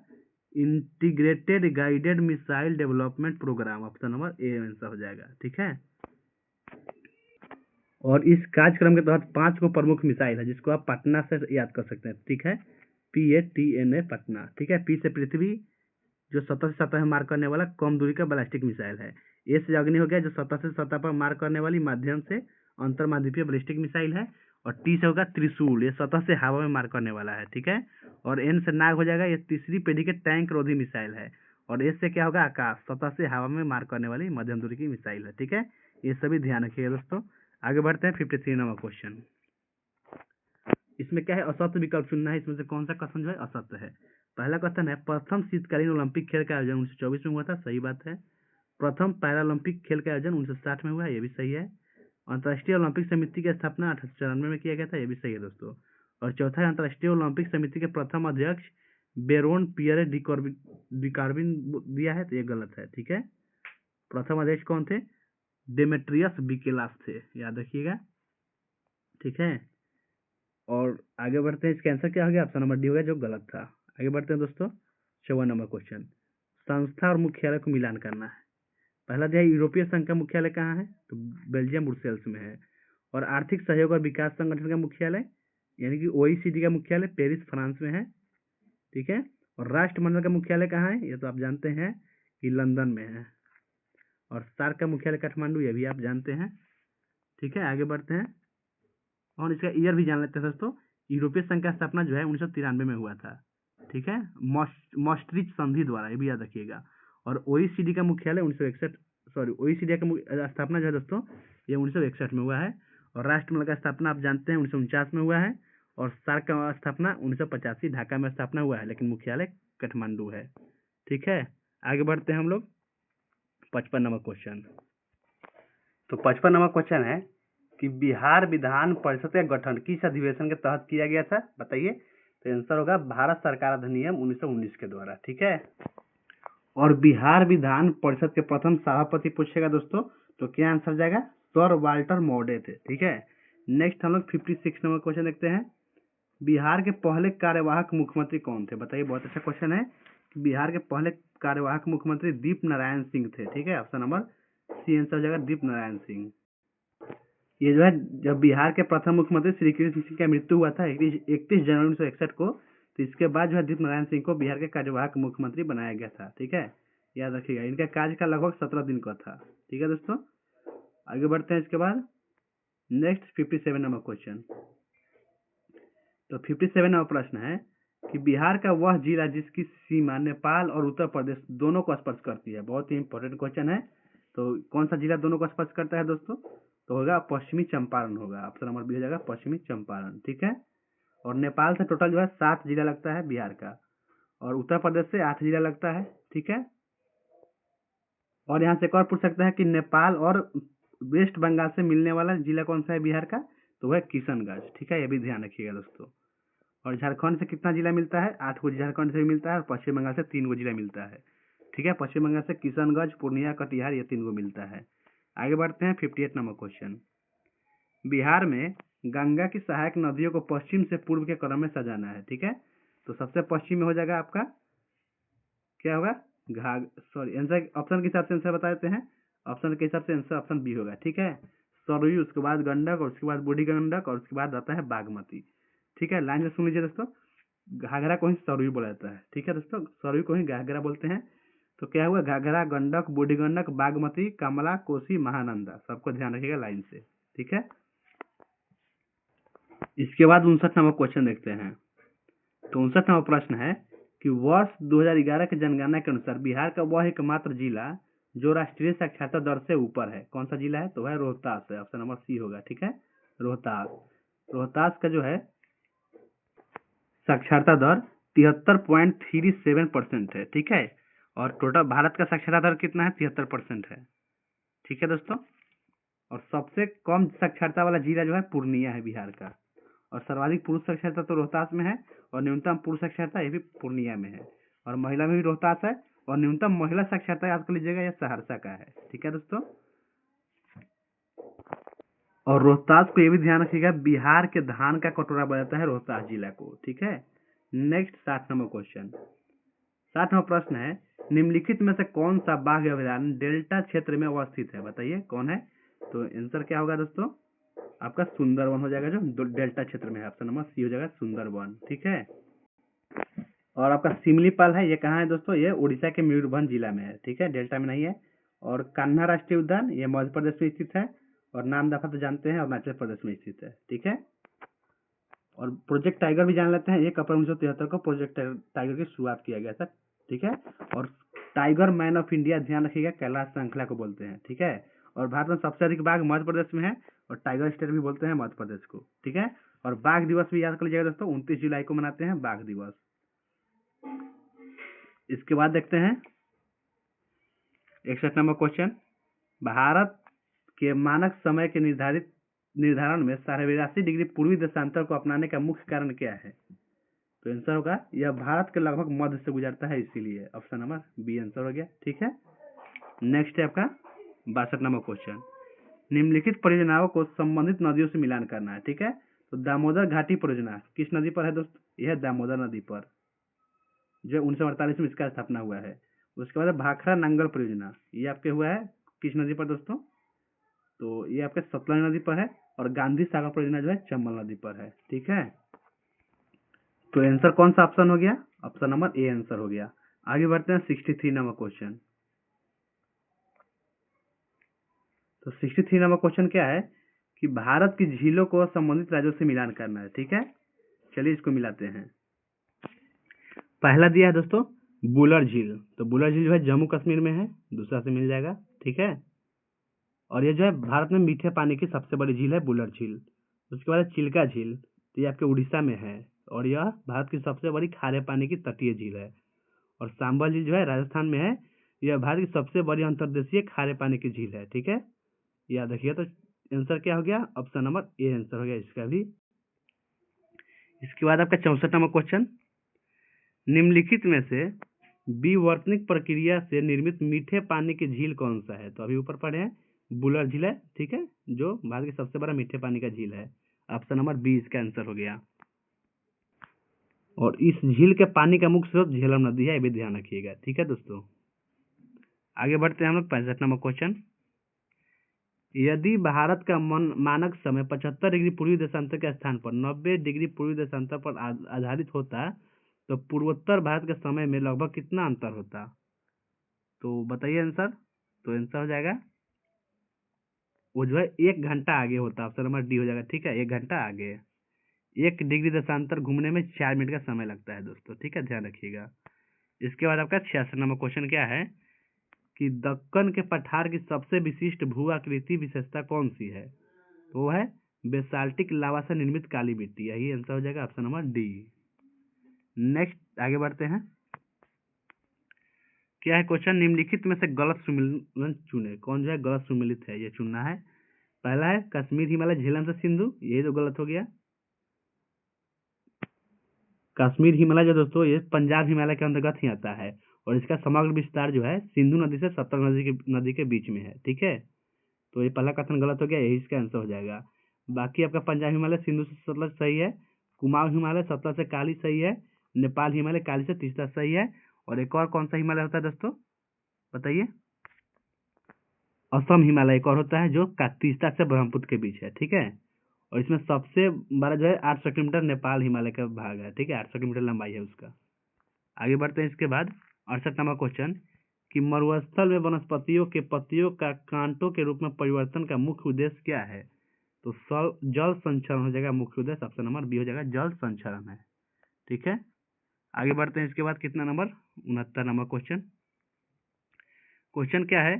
integrated guided missile development programme, option number a answer हो जाएगा। ठीक है, और इस कार्यक्रम के तहत 5 को प्रमुख मिसाइल है जिसको आप पटना से याद कर सकते हैं। ठीक है, PATNA पटना। ठीक है, P से पृथ्वी जो सतह से सतह मार करने वाला कम दूरी का बैलिस्टिक मिसाइल है। A से अग्नि हो गया जो सतह से सतह पर मार करने वाली माध्यम से अंतर महाद्वीपीय बैलिस्टिक मिसाइल है। और T से होगा त्रिशूल, ये सतह से हवा में मार करने वाला है। ठीक है, और N से नाग हो जाएगा, ये तीसरी पीढ़ी के टैंक रोधी मिसाइल है। और S से क्या होगा? आकाश, सतह से हवा में मार करने वाली मध्यम दूरी की मिसाइल है। ठीक है, ये सभी ध्यान रखिएगा दोस्तों। आगे बढ़ते हैं 53 नंबर क्वेश्चन। इसमें क्या है? असत्य विकल्प चुनना है। इसमें से कौन सा कथन जो है असत्य है? पहला कथन है प्रथम शीतकालीन ओलंपिक खेल का आयोजन 1924 में हुआ था, सही बात है। प्रथम पैरालंपिक खेल का आयोजन 1960 में हुआ, ये भी सही है। अंतर्राष्ट्रीय ओलंपिक समिति की स्थापना 1894 में किया गया था, ये भी सही है दोस्तों। और चौथा है अंतर्राष्ट्रीय ओलंपिक समिति के प्रथम अध्यक्ष बेरोन पियरे डिकार्विन दिया है, तो ये गलत है। ठीक है, प्रथम अध्यक्ष कौन थे? डेमेट्रियस बिकेलास थे, याद रखिएगा। ठीक है, और आगे बढ़ते हैं। इसका आंसर क्या हो गया? ऑप्शन नंबर डी हो गया जो गलत था। आगे बढ़ते हैं दोस्तों 54 नंबर क्वेश्चन। संस्था और मुख्यालय को मिलान करना है। पहला दिया यूरोपीय संघ का मुख्यालय कहाँ है? तो बेल्जियम ब्रुसेल्स में है। और आर्थिक सहयोग और विकास संगठन का मुख्यालय यानी कि OECD का मुख्यालय पेरिस फ्रांस में है। ठीक है, और राष्ट्रमंडल का मुख्यालय कहाँ है? ये तो आप जानते हैं कि लंदन में है। और सार्क का मुख्यालय काठमांडू, ये भी आप जानते हैं। ठीक है, आगे बढ़ते हैं और इसका ईयर भी जान लेते हैं दोस्तों। यूरोपीय संघ का स्थापना जो है 1993 में हुआ था। ठीक है, मॉस्ट्रिच संधि द्वारा, ये भी याद रखिएगा। और OECD का मुख्यालय 1961, OECD का स्थापना जो है दोस्तों ये 1961 में हुआ है। और राष्ट्रमंडल का स्थापना आप जानते हैं 1949 में हुआ है। और सार्क का स्थापना 1985 ढाका में स्थापना हुआ है, लेकिन मुख्यालय काठमांडू है। ठीक है, आगे बढ़ते हैं हम लोग 55 नंबर क्वेश्चन। तो 55 नंबर क्वेश्चन है कि बिहार विधान परिषद का गठन किस अधिवेशन के तहत किया गया था? बताइए। तो आंसर होगा भारत सरकार अधिनियम 1919 के द्वारा। ठीक है, और बिहार विधान परिषद के प्रथम सभापति पूछेगा दोस्तों तो क्या आंसर जाएगा? सर वाल्टर मॉडे थे। ठीक है, नेक्स्ट हम लोग 56 नंबर क्वेश्चन देखते हैं। बिहार के पहले कार्यवाहक मुख्यमंत्री कौन थे? बताइए, बहुत अच्छा क्वेश्चन है। बिहार के पहले कार्यवाहक मुख्यमंत्री दीप नारायण सिंह थे। ठीक है, ऑप्शन नंबर सी आंसर हो जाएगा, दीप नारायण सिंह। ये जो है, जब बिहार के प्रथम मुख्यमंत्री श्री कृष्ण सिंह का मृत्यु हुआ था 31 जनवरी 1961 को, तो इसके बाद जो है दीप नारायण सिंह को बिहार के कार्यवाहक मुख्यमंत्री बनाया गया था। ठीक है, याद रखिएगा, इनका कार्यकाल लगभग 17 दिन का था। ठीक है दोस्तों, आगे बढ़ते हैं। इसके बाद नेक्स्ट 57 नंबर क्वेश्चन। तो 57 नंबर प्रश्न है कि बिहार का वह जिला जिसकी सीमा नेपाल और उत्तर प्रदेश दोनों को स्पर्श करती है। बहुत ही इंपॉर्टेंट क्वेश्चन है। तो कौन सा जिला दोनों को स्पर्श करता है दोस्तों? तो होगा पश्चिमी चंपारण होगा, ऑप्शन नंबर बी हो जाएगा पश्चिमी चंपारण। ठीक है, और नेपाल से टोटल जो है 7 जिला लगता है बिहार का, और उत्तर प्रदेश से 8 जिला लगता है। ठीक है, और यहाँ से एक और पूछ सकता है कि नेपाल और वेस्ट बंगाल से मिलने वाला जिला कौन सा है बिहार का? तो वह किशनगंज। ठीक है, ये भी ध्यान रखिएगा दोस्तों। और झारखंड से कितना जिला मिलता है? 8 गो झारखंड से मिलता है, और पश्चिम बंगाल से 3 गो जिला मिलता है। ठीक है, पश्चिम बंगाल से किशनगंज, पूर्णिया, कटिहार, ये 3 गो मिलता है। आगे बढ़ते हैं 58 नंबर क्वेश्चन। बिहार में गंगा की सहायक नदियों को पश्चिम से पूर्व के क्रम में सजाना है। ठीक है, तो सबसे पश्चिम में हो जाएगा आपका क्या होगा? आंसर ऑप्शन के हिसाब से आंसर बता देते हैं। ऑप्शन के हिसाब से आंसर ऑप्शन बी होगा। ठीक है, सरयू, उसके बाद गंडक, और उसके बाद बूढ़ी गंडक, और उसके बाद आता है बागमती। ठीक है, लाइन से सुन लीजिए दोस्तों, घाघरा को ही सरयू बोला जाता है। ठीक है दोस्तों, सरयू को ही घाघरा बोलते हैं। तो क्या हुआ? घाघरा, गंडक, बूढ़ी गंडक, बागमती, कमला, कोसी, महानंदा, सबको ध्यान रखिएगा लाइन से। ठीक है, इसके बाद 59 नंबर क्वेश्चन देखते हैं। तो 59 नंबर प्रश्न है कि वर्ष 2011 की जनगणना के अनुसार बिहार का वह एकमात्र जिला जो राष्ट्रीय साक्षरता दर से ऊपर है, कौन सा जिला है? तो वह रोहतास है, ऑप्शन नंबर सी होगा। ठीक है, रोहतास। रोहतास का जो है साक्षरता दर 73.37% है। ठीक है, और टोटल भारत का साक्षरता दर कितना है? 73% है। ठीक है दोस्तों, और सबसे कम साक्षरता वाला जिला जो है पूर्णिया है बिहार का, और सर्वाधिक पुरुष साक्षरता तो रोहतास में है, और न्यूनतम पुरुष साक्षरता ये भी पूर्णिया में है, और महिला में भी रोहतास है, और न्यूनतम महिला साक्षरता याद कर लीजिएगा यह सहरसा का है। ठीक है दोस्तों, और रोहतास को ये भी ध्यान रखिएगा, बिहार के धान का कटोरा बोला जाता है रोहतास जिला को। ठीक है, नेक्स्ट 60 नंबर क्वेश्चन। 60 नंबर प्रश्न है, निम्नलिखित में से कौन सा बाघ अभयारण्य डेल्टा क्षेत्र में अवस्थित है? बताइए कौन है? तो आंसर क्या होगा दोस्तों? आपका सुंदरवन हो जाएगा, जो डेल्टा क्षेत्र में है। ऑप्शन नंबर सी हो जाएगा सुंदरवन। ठीक है, और आपका सिमलीपाल है, ये कहाँ है दोस्तों? ये उड़ीसा के मयूरभंज जिला में है। ठीक है, डेल्टा में नहीं है। और कान्हा राष्ट्रीय उद्यान ये मध्य प्रदेश में स्थित है, और नामदफा तो जानते हैं अरुणाचल प्रदेश में स्थित है। ठीक है, और प्रोजेक्ट टाइगर भी जान लेते हैं। 1 अप्रैल 1973 को प्रोजेक्ट टाइगर की शुरुआत किया गया था। ठीक है, और टाइगर मैन ऑफ इंडिया ध्यान रखिएगा कैलाश श्रृंखला को बोलते हैं। ठीक है, और भारत में सबसे अधिक बाघ मध्य प्रदेश में है, और टाइगर स्टेट भी बोलते हैं मध्य प्रदेश को। ठीक है, और बाघ दिवस भी याद कर लीजिएगा दोस्तों, 29 जुलाई को मनाते हैं बाघ दिवस। इसके बाद देखते हैं 61 नंबर क्वेश्चन। भारत के मानक समय के निर्धारण में 82.5 डिग्री पूर्वी देशांतर को अपनाने का मुख्य कारण क्या है? तो आंसर होगा यह भारत के लगभग मध्य से गुजरता है, इसीलिए ऑप्शन नंबर बी आंसर हो गया। ठीक है, नेक्स्ट है आपका 62 नंबर क्वेश्चन। निम्नलिखित परियोजनाओं को संबंधित नदियों से मिलान करना है। ठीक है, तो दामोदर घाटी परियोजना किस नदी पर है दोस्तों? यह दामोदर नदी पर, जो 1948 में इसका स्थापना हुआ है। उसके बाद भाखड़ा नंगल परियोजना, ये आपके हुआ है किस नदी पर दोस्तों? तो ये आपके सतलज नदी पर है, और गांधी सागर परियोजना जो है चंबल नदी पर है। ठीक है, तो आंसर कौन सा ऑप्शन हो गया? ऑप्शन नंबर ए आंसर हो गया। आगे बढ़ते हैं 63 नंबर क्वेश्चन। तो 63 नंबर क्वेश्चन क्या है कि भारत की झीलों को संबंधित राज्यों से मिलान करना है। ठीक है, चलिए इसको मिलाते हैं। पहला दिया है दोस्तों बुलर झील, तो बुलर झील जो है जम्मू कश्मीर में है, दूसरा से मिल जाएगा। ठीक है, और ये जो है भारत में मीठे पानी की सबसे बड़ी झील है बुलर झील। उसके बाद चिल्का झील, तो ये आपके उड़ीसा में है, और यह भारत की सबसे बड़ी खारे पानी की तटीय झील है। और सांबा झील जो है राजस्थान में है, यह भारत की सबसे बड़ी अंतर्देशीय खारे पानी की झील है। ठीक है, याद रखिए। तो आंसर क्या हो गया? ऑप्शन नंबर ए आंसर हो गया इसका भी। इसके बाद आपका 64 नंबर क्वेश्चन। निम्नलिखित में से विवर्तनिक प्रक्रिया से निर्मित मीठे पानी की झील कौन सा है? तो अभी ऊपर पढ़े हैं बुलर झील है, ठीक है, जो भारत की सबसे बड़ा मीठे पानी का झील है। ऑप्शन नंबर बी इसका आंसर हो गया। और इस झील के पानी का मुख्य स्रोत झेलम नदी है, ये भी ध्यान रखिएगा, ठीक है दोस्तों। आगे बढ़ते हैं हम लोग 65 नंबर क्वेश्चन। यदि भारत का मानक समय 75 डिग्री पूर्वी देशांतर के स्थान पर 90 डिग्री पूर्वी देशांतर पर आधारित होता, तो पूर्वोत्तर भारत के समय में लगभग कितना अंतर होता? तो बताइए आंसर। तो आंसर हो जाएगा, वो जो है 1 घंटा आगे होता। ऑप्शन नंबर डी हो जाएगा, ठीक है, 1 घंटा आगे। 1 डिग्री देशांतर घूमने में 4 मिनट का समय लगता है दोस्तों, ठीक है, ध्यान रखिएगा। इसके बाद आपका 66 नंबर क्वेश्चन क्या है कि दक्कन के पठार की सबसे विशिष्ट भू आकृति विशेषता कौन सी है? तो वो है बेसाल्टिक लावा से निर्मित काली मिट्टी, यही आंसर हो जाएगा, ऑप्शन नंबर डी। नेक्स्ट आगे बढ़ते हैं। क्या है क्वेश्चन, निम्नलिखित में से गलत सुमेलन चुने। कौन जो है गलत सुमेलित है, ये चुनना है। पहला है कश्मीर हिमालय झेलम से सिंधु, ये तो गलत हो गया। कश्मीर हिमालय जो दोस्तों ये पंजाब हिमालय के अंतर्गत ही आता है, और इसका समग्र विस्तार जो है सिंधु नदी से सतलज नदी के बीच में है, ठीक है। तो ये पहला कथन गलत हो गया, यही इसका आंसर हो जाएगा। बाकी आपका पंजाब हिमालय सिंधु से सतलज सही है, कुमाऊं हिमालय सतलज से काली सही है, नेपाल हिमालय काली से तीस्ता सही है। और एक और कौन सा हिमालय होता है दोस्तों, बताइए? असम हिमालय एक और होता है जो तीस्ता से ब्रह्मपुत्र के बीच है, ठीक है। और इसमें सबसे बड़ा जो है 800 किलोमीटर नेपाल हिमालय का भाग है, ठीक है, 800 किलोमीटर लंबाई है उसका। आगे बढ़ते हैं। इसके बाद 68 नंबर क्वेश्चन कि मरुस्थल में वनस्पतियों के पत्तियों का कांटों के रूप में परिवर्तन का मुख्य उद्देश्य क्या है? तो जल संचरण हो जाएगा मुख्य उद्देश्य, ऑप्शन नंबर बी हो जाएगा, जल संचरण है, ठीक है। आगे बढ़ते हैं। इसके बाद कितना नंबर, 69 नंबर क्वेश्चन। क्वेश्चन क्या है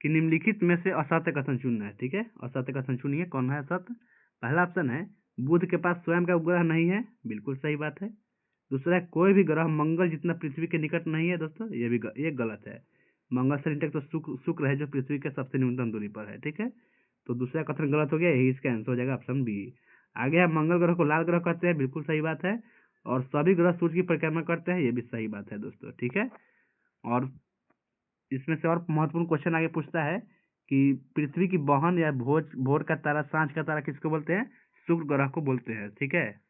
कि निम्नलिखित में से असत्य कथन चुनना है, ठीक है, असत्य कथन चुनिए, कौन है असत्य। पहला ऑप्शन है बुध के पास स्वयं का उपग्रह नहीं है, बिल्कुल सही बात है। दूसरा है कोई भी ग्रह मंगल जितना पृथ्वी के निकट नहीं है दोस्तों, ये गलत है। मंगल से निकट तो शुक्र है जो पृथ्वी के सबसे न्यूनतम दूरी पर है, ठीक है। तो दूसरा कथन गलत हो गया, यही इसका आंसर हो जाएगा, ऑप्शन बी। आगे है मंगल ग्रह को लाल ग्रह कहते हैं, बिल्कुल सही बात है। और सभी ग्रह सूर्य की परिक्रमा करते हैं, ये भी सही बात है दोस्तों, ठीक है। और इसमें से और महत्वपूर्ण क्वेश्चन आगे पूछता है कि पृथ्वी की बहन या भोर का तारा, सांझ का तारा किसको बोलते हैं? शुक्र ग्रह को बोलते हैं, ठीक है।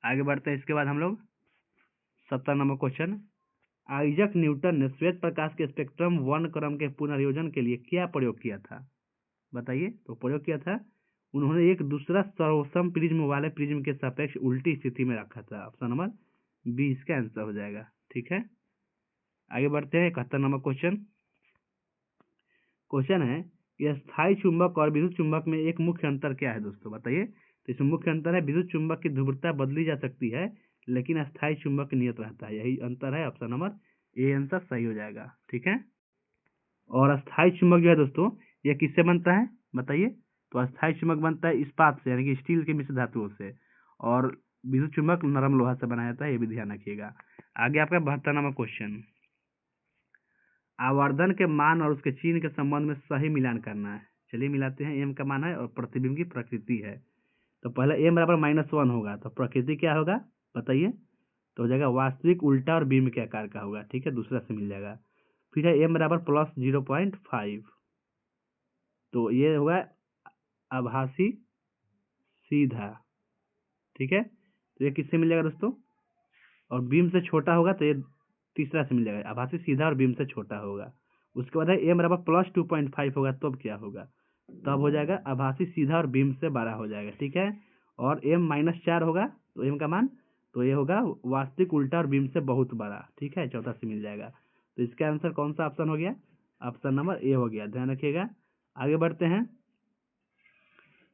आगे बढ़ते हैं। इसके बाद हम लोग 70 नंबर क्वेश्चन, आइजक न्यूटन ने श्वेत प्रकाश के स्पेक्ट्रम वर्णक्रम के पुनर्योजन के लिए क्या प्रयोग किया था? बताइए। तो प्रयोग किया था, उन्होंने एक दूसरा सर्वसम प्रिज्म वाले प्रिज्म के सापेक्ष उल्टी स्थिति में रखा था, ऑप्शन नंबर बी इसका आंसर हो जाएगा, ठीक है। आगे बढ़ते हैं। 71 नंबर क्वेश्चन। क्वेश्चन है कि स्थायी चुंबक और विद्युत चुंबक में एक मुख्य अंतर क्या है दोस्तों, बताइए। तो इसमें मुख्य अंतर है विद्युत चुंबक की ध्रुवता बदली जा सकती है, लेकिन स्थायी चुंबक नियत रहता है, यही अंतर है, ऑप्शन नंबर ए आंसर सही हो जाएगा, ठीक है। और स्थायी चुंबक जो है दोस्तों ये किससे बनता है, बताइए। तो स्थायी चुंबक बनता है इस्पात से, यानी कि स्टील के मिश्र धातुओं से। और विद्युत चुंबक नरम लोहा से बनाया जाता है, ये भी ध्यान रखिएगा। आगे आपका 72 नंबर क्वेश्चन, आवर्धन के मान और उसके चिन्ह के संबंध में सही मिलान करना है। चलिए मिलाते हैं। एम का मान है और प्रतिबिंब की प्रकृति है। तो पहले एम बराबर -1 होगा, तो प्रकृति क्या होगा बताइए। तो हो जाएगा वास्तविक, उल्टा और बिंब के आकार का होगा, ठीक है, दूसरा से मिल जाएगा। फिर है एम बराबर +0.5, तो ये होगा आभासी सीधा, ठीक है। तो ये किससे मिल जाएगा दोस्तों, और बीम से छोटा होगा तो ये तीसरा से मिल जाएगा, आभासी सीधा और बीम से छोटा होगा। उसके बाद है एम बराबर +2.5 होगा, तब क्या होगा, तब हो जाएगा आभासी सीधा और बीम से बड़ा हो जाएगा, ठीक है। और एम -4 होगा, तो एम का मान, तो ये होगा वास्तविक, उल्टा और बीम से बहुत बड़ा, ठीक है, चौथा से मिल जाएगा। तो इसका आंसर कौन सा ऑप्शन हो गया, ऑप्शन नंबर ए हो गया, ध्यान रखिएगा। आगे बढ़ते हैं।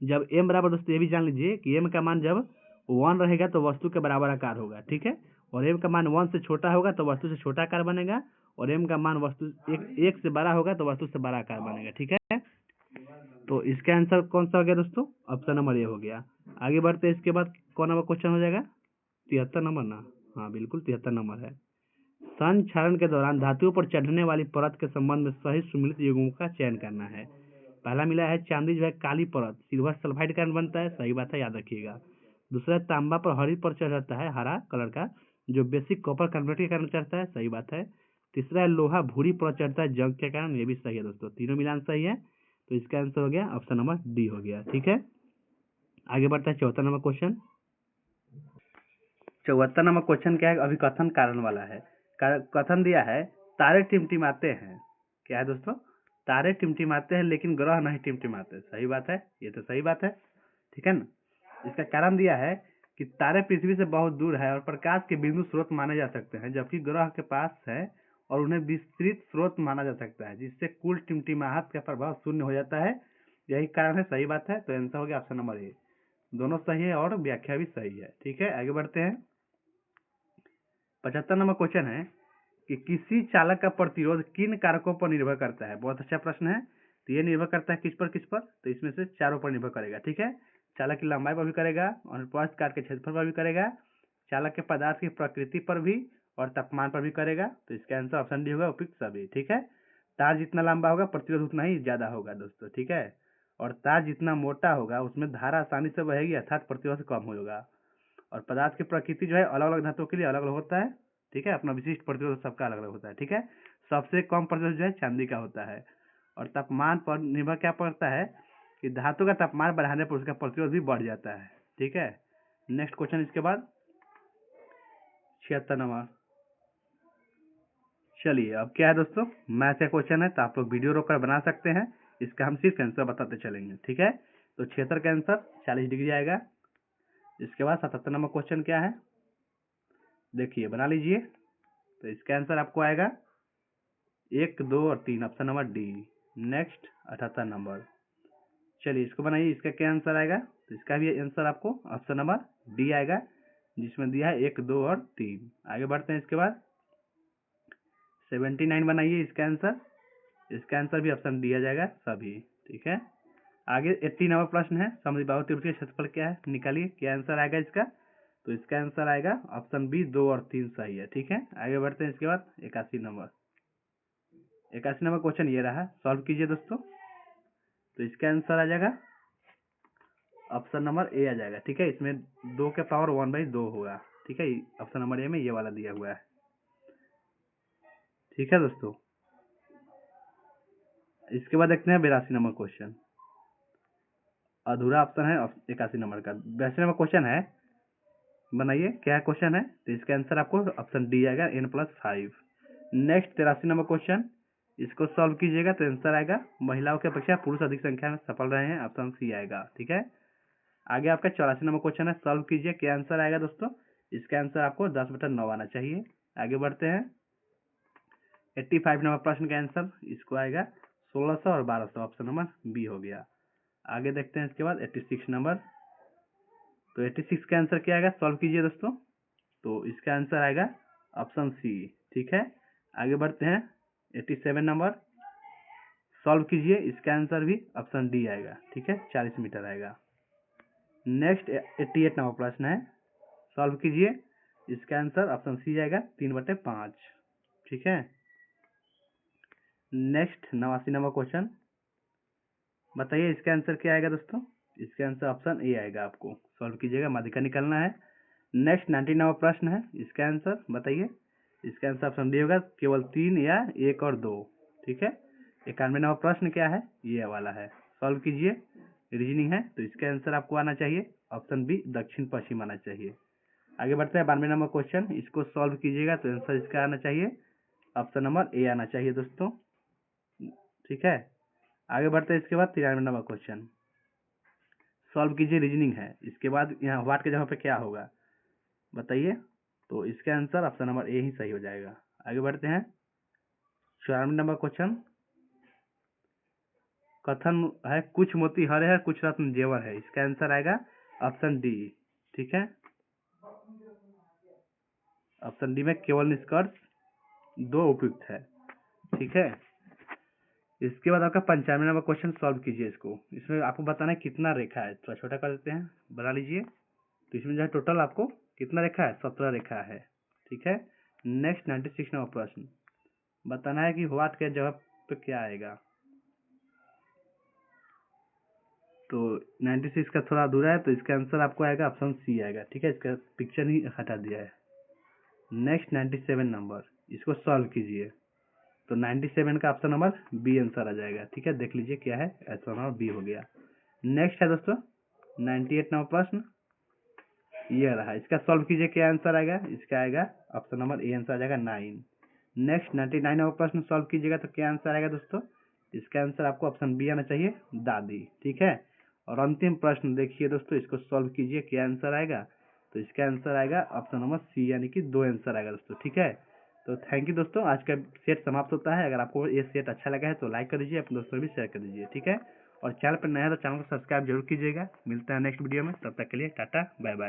जब एम बराबर, दोस्तों ये भी जान लीजिए कि एम का मान जब 1 रहेगा तो वस्तु के बराबर आकार होगा, ठीक है। और एम का मान 1 से छोटा होगा तो वस्तु से छोटा आकार बनेगा, और एम का मान वस्तु एक से बड़ा होगा तो वस्तु से बड़ा आकार बनेगा, ठीक है। तो इसका आंसर कौन सा हो गया दोस्तों, ऑप्शन नंबर ए हो गया। आगे बढ़ते हैं। इसके बाद कौन नंबर क्वेश्चन हो जाएगा, 73 नंबर ना, हाँ बिल्कुल 73 नंबर है। संक्षारण के दौरान धातुओं पर चढ़ने वाली परत के संबंध में सही सुमिलित युग्मों का चयन करना है। पहला मिला है चांदी जो है काली परत सिल्वर सल्फाइड का बनता है, सही बात है, याद रखिएगा। दूसरा तांबा पर हरी परत चढ़ जाता है, हरा कलर का, जो बेसिक कॉपर कन्वर्ट के कारण चढ़ता है, सही बात है। तीसरा है लोहा भूरी पर चढ़ता है जंग के कारण, ये भी सही है दोस्तों, तीनों मिलान सही है। तो इसका आंसर हो गया ऑप्शन नंबर डी हो गया। ठीक है, आगे बढ़ता है 74 नंबर क्वेश्चन। 74 नंबर क्वेश्चन क्या है, अभिकथन कारण वाला है। कथन दिया है तारे टिमटिमाते हैं, क्या है दोस्तों, तारे टिमटिमाते हैं लेकिन ग्रह नहीं टिमटिमाते। सही बात है, ये तो सही बात है। ठीक है ना। इसका कारण दिया है कि तारे पृथ्वी से बहुत दूर है और प्रकाश के बिंदु स्रोत माने जा सकते हैं, जबकि ग्रह के पास है और उन्हें विस्तृत स्रोत माना जा सकता है, जिससे कुल टिमटिमाहट का प्रभाव शून्य हो जाता है। यही कारण है, सही बात है। तो आंसर हो गया ऑप्शन नंबर ए, दोनों सही है और व्याख्या भी सही है। ठीक है, आगे बढ़ते हैं। 75 नंबर क्वेश्चन है कि किसी चालक का प्रतिरोध किन कारकों पर निर्भर करता है। बहुत अच्छा प्रश्न है। तो ये निर्भर करता है किस पर, तो इसमें से चारों पर निर्भर करेगा। ठीक है, चालक की लंबाई पर भी करेगा, अनुप्रस्थ काट के क्षेत्रफल पर भी करेगा, चालक के पदार्थ की प्रकृति पर भी और तापमान पर भी करेगा। तो इसका आंसर ऑप्शन डी होगा, उपयुक्त सभी। ठीक है, तार जितना लंबा होगा प्रतिरोध उतना ही ज्यादा होगा दोस्तों। ठीक है, और तार जितना मोटा होगा उसमें धारा आसानी से बहेगी, अर्थात प्रतिरोध कम होगा। और पदार्थ की प्रकृति जो है अलग अलग धातुओं के लिए अलग अलग होता है। ठीक है, अपना विशिष्ट प्रतिरोध सबका अलग अलग होता है। ठीक है, सबसे कम प्रतिरोध जो है चांदी का होता है। और तापमान पर निर्भर क्या पड़ता है कि धातु का तापमान बढ़ाने पर उसका प्रतिरोध भी बढ़ जाता है। ठीक है, नेक्स्ट क्वेश्चन इसके बाद 76 नंबर। चलिए अब क्या है दोस्तों, मैथ का क्वेश्चन है, तो आप लोग वीडियो रोककर बना सकते हैं, इसका हम सिर्फ आंसर बताते चलेंगे। ठीक है, तो 76 का आंसर 40 डिग्री आएगा। इसके बाद 77 नंबर क्वेश्चन क्या है, देखिए बना लीजिए। तो इसका आंसर आपको आएगा 1, 2 और 3, option number D. Next 78 number, चलिए इसको बनाइए, इसका क्या आंसर आएगा। तो इसका भी आंसर आपको ऑप्शन नंबर डी आएगा, जिसमें दिया है 1, 2 और 3। आगे बढ़ते हैं। इसके बाद 79 बनाइए इसका आंसर, इसका आंसर भी ऑप्शन डी आ जाएगा सभी। ठीक है, आगे 80 नंबर प्रश्न है, समद्विबाहु त्रिभुज का क्षेत्रफल क्या है, निकालिए क्या आंसर आएगा इसका। तो इसका आंसर आएगा ऑप्शन बी, 2 और 3 सही है। ठीक है, आगे बढ़ते हैं। इसके बाद 81 नंबर, 81 नंबर क्वेश्चन ये रहा, सॉल्व कीजिए दोस्तों। तो इसका आंसर आ जाएगा ऑप्शन नंबर ए आ जाएगा। ठीक है, इसमें 2 के पावर 1/2 होगा। ठीक है, ऑप्शन नंबर ए में ये वाला दिया हुआ है। ठीक है दोस्तों, इसके बाद देखते हैं 82 नंबर क्वेश्चन, अधूरा ऑप्शन है 81 नंबर का। 82 नंबर क्वेश्चन है, बनाइए क्या क्वेश्चन है। तो इसका आंसर आपको ऑप्शन डी आएगा, n+5। नेक्स्ट 83 नंबर क्वेश्चन, इसको सॉल्व कीजिएगा तो आंसर आएगा महिलाओं की अपेक्षा पुरुष अधिक संख्या में सफल रहे हैं, ऑप्शन सी आएगा। ठीक है, आगे आपका 84 नंबर क्वेश्चन है, सॉल्व कीजिए क्या आंसर आएगा दोस्तों। इसका आंसर आपको 10/9 आना चाहिए। आगे बढ़ते हैं। 85 नंबर प्रश्न का आंसर इसको आएगा 1600 और 1200, ऑप्शन नंबर बी हो गया। आगे देखते हैं इसके बाद 86 नंबर। तो 86 का आंसर क्या आएगा, सॉल्व कीजिए दोस्तों। तो इसका आंसर आएगा ऑप्शन सी। ठीक है, आगे बढ़ते हैं। 87 नंबर, सॉल्व कीजिए, इसका आंसर भी ऑप्शन डी आएगा। ठीक है, 40 मीटर आएगा। नेक्स्ट 88 नंबर प्रश्न है, सॉल्व कीजिए, इसका आंसर ऑप्शन सी आएगा, 3/5। ठीक है, नेक्स्ट 89 नंबर क्वेश्चन, बताइए इसका आंसर क्या आएगा दोस्तों। इसका आंसर ऑप्शन ए आएगा, आपको सॉल्व कीजिएगा, माध्यिका निकालना है। नेक्स्ट 90 नंबर प्रश्न है, इसका आंसर बताइए। इसका आंसर ऑप्शन डी होगा, केवल 3 या 1 और 2। ठीक है, 91 नंबर प्रश्न क्या है, ये वाला है, सॉल्व कीजिए, रीजनिंग है। तो इसका आंसर आपको आना चाहिए ऑप्शन बी, दक्षिण पश्चिम आना चाहिए। आगे बढ़ते हैं 92 नंबर क्वेश्चन, इसको सॉल्व कीजिएगा तो आंसर इसका आना चाहिए ऑप्शन नंबर ए आना चाहिए दोस्तों। ठीक है, आगे बढ़ते हैं। इसके बाद 93 नंबर क्वेश्चन, सॉल्व कीजिए, रीजनिंग है। इसके बाद यहाँ व्हाट के जगह पे क्या होगा बताइए। तो इसका आंसर ऑप्शन नंबर ए ही सही हो जाएगा। आगे बढ़ते हैं। 94 नंबर क्वेश्चन, कथन है कुछ मोती हरे है कुछ रत्न जेवर है, इसका आंसर आएगा ऑप्शन डी। ठीक है, ऑप्शन डी में केवल निष्कर्ष 2 उपयुक्त है। ठीक है, इसके बाद आपका 95 नंबर क्वेश्चन, सॉल्व कीजिए इसको। इसमें आपको बताना है कितना रेखा है, थोड़ा छोटा कर देते हैं, बना लीजिए। तो इसमें जो है टोटल आपको कितना रेखा है, 17 रेखा है। ठीक है, नेक्स्ट 96 नंबर प्रश्न, बताना है कि व्हाट के जगह पे क्या आएगा। तो 96 का थोड़ा अधूरा है, तो इसका आंसर आपको आएगा ऑप्शन सी आएगा। ठीक है, इसका पिक्चर ही हटा दिया है। नेक्स्ट 97 नंबर, इसको सॉल्व कीजिए। तो 97 का ऑप्शन नंबर बी आंसर आ जाएगा। ठीक है, देख लीजिए क्या है, ऑप्शन नंबर बी हो गया। नेक्स्ट है दोस्तों 98 नंबर प्रश्न, ये रहा, इसका सॉल्व कीजिए, क्या आंसर आएगा, इसका आएगा ऑप्शन नंबर ए आंसर आ जाएगा 9। नेक्स्ट 99 नंबर प्रश्न सॉल्व कीजिएगा तो क्या आंसर आएगा दोस्तों, इसका आंसर आपको ऑप्शन बी आना चाहिए, दादी। ठीक है, और अंतिम प्रश्न देखिए दोस्तों, इसको सॉल्व कीजिए, क्या आंसर आएगा, तो इसका आंसर आएगा ऑप्शन नंबर सी, यानी कि 2 आंसर आएगा दोस्तों। ठीक है, तो थैंक यू दोस्तों, आज का सेट समाप्त होता है। अगर आपको ये सेट अच्छा लगा है तो लाइक कर दीजिए, अपने दोस्तों भी शेयर कर दीजिए। ठीक है, और चैनल पर नया है तो चैनल को सब्सक्राइब जरूर कीजिएगा। मिलते हैं नेक्स्ट वीडियो में, तब तक के लिए टाटा बाय बाय।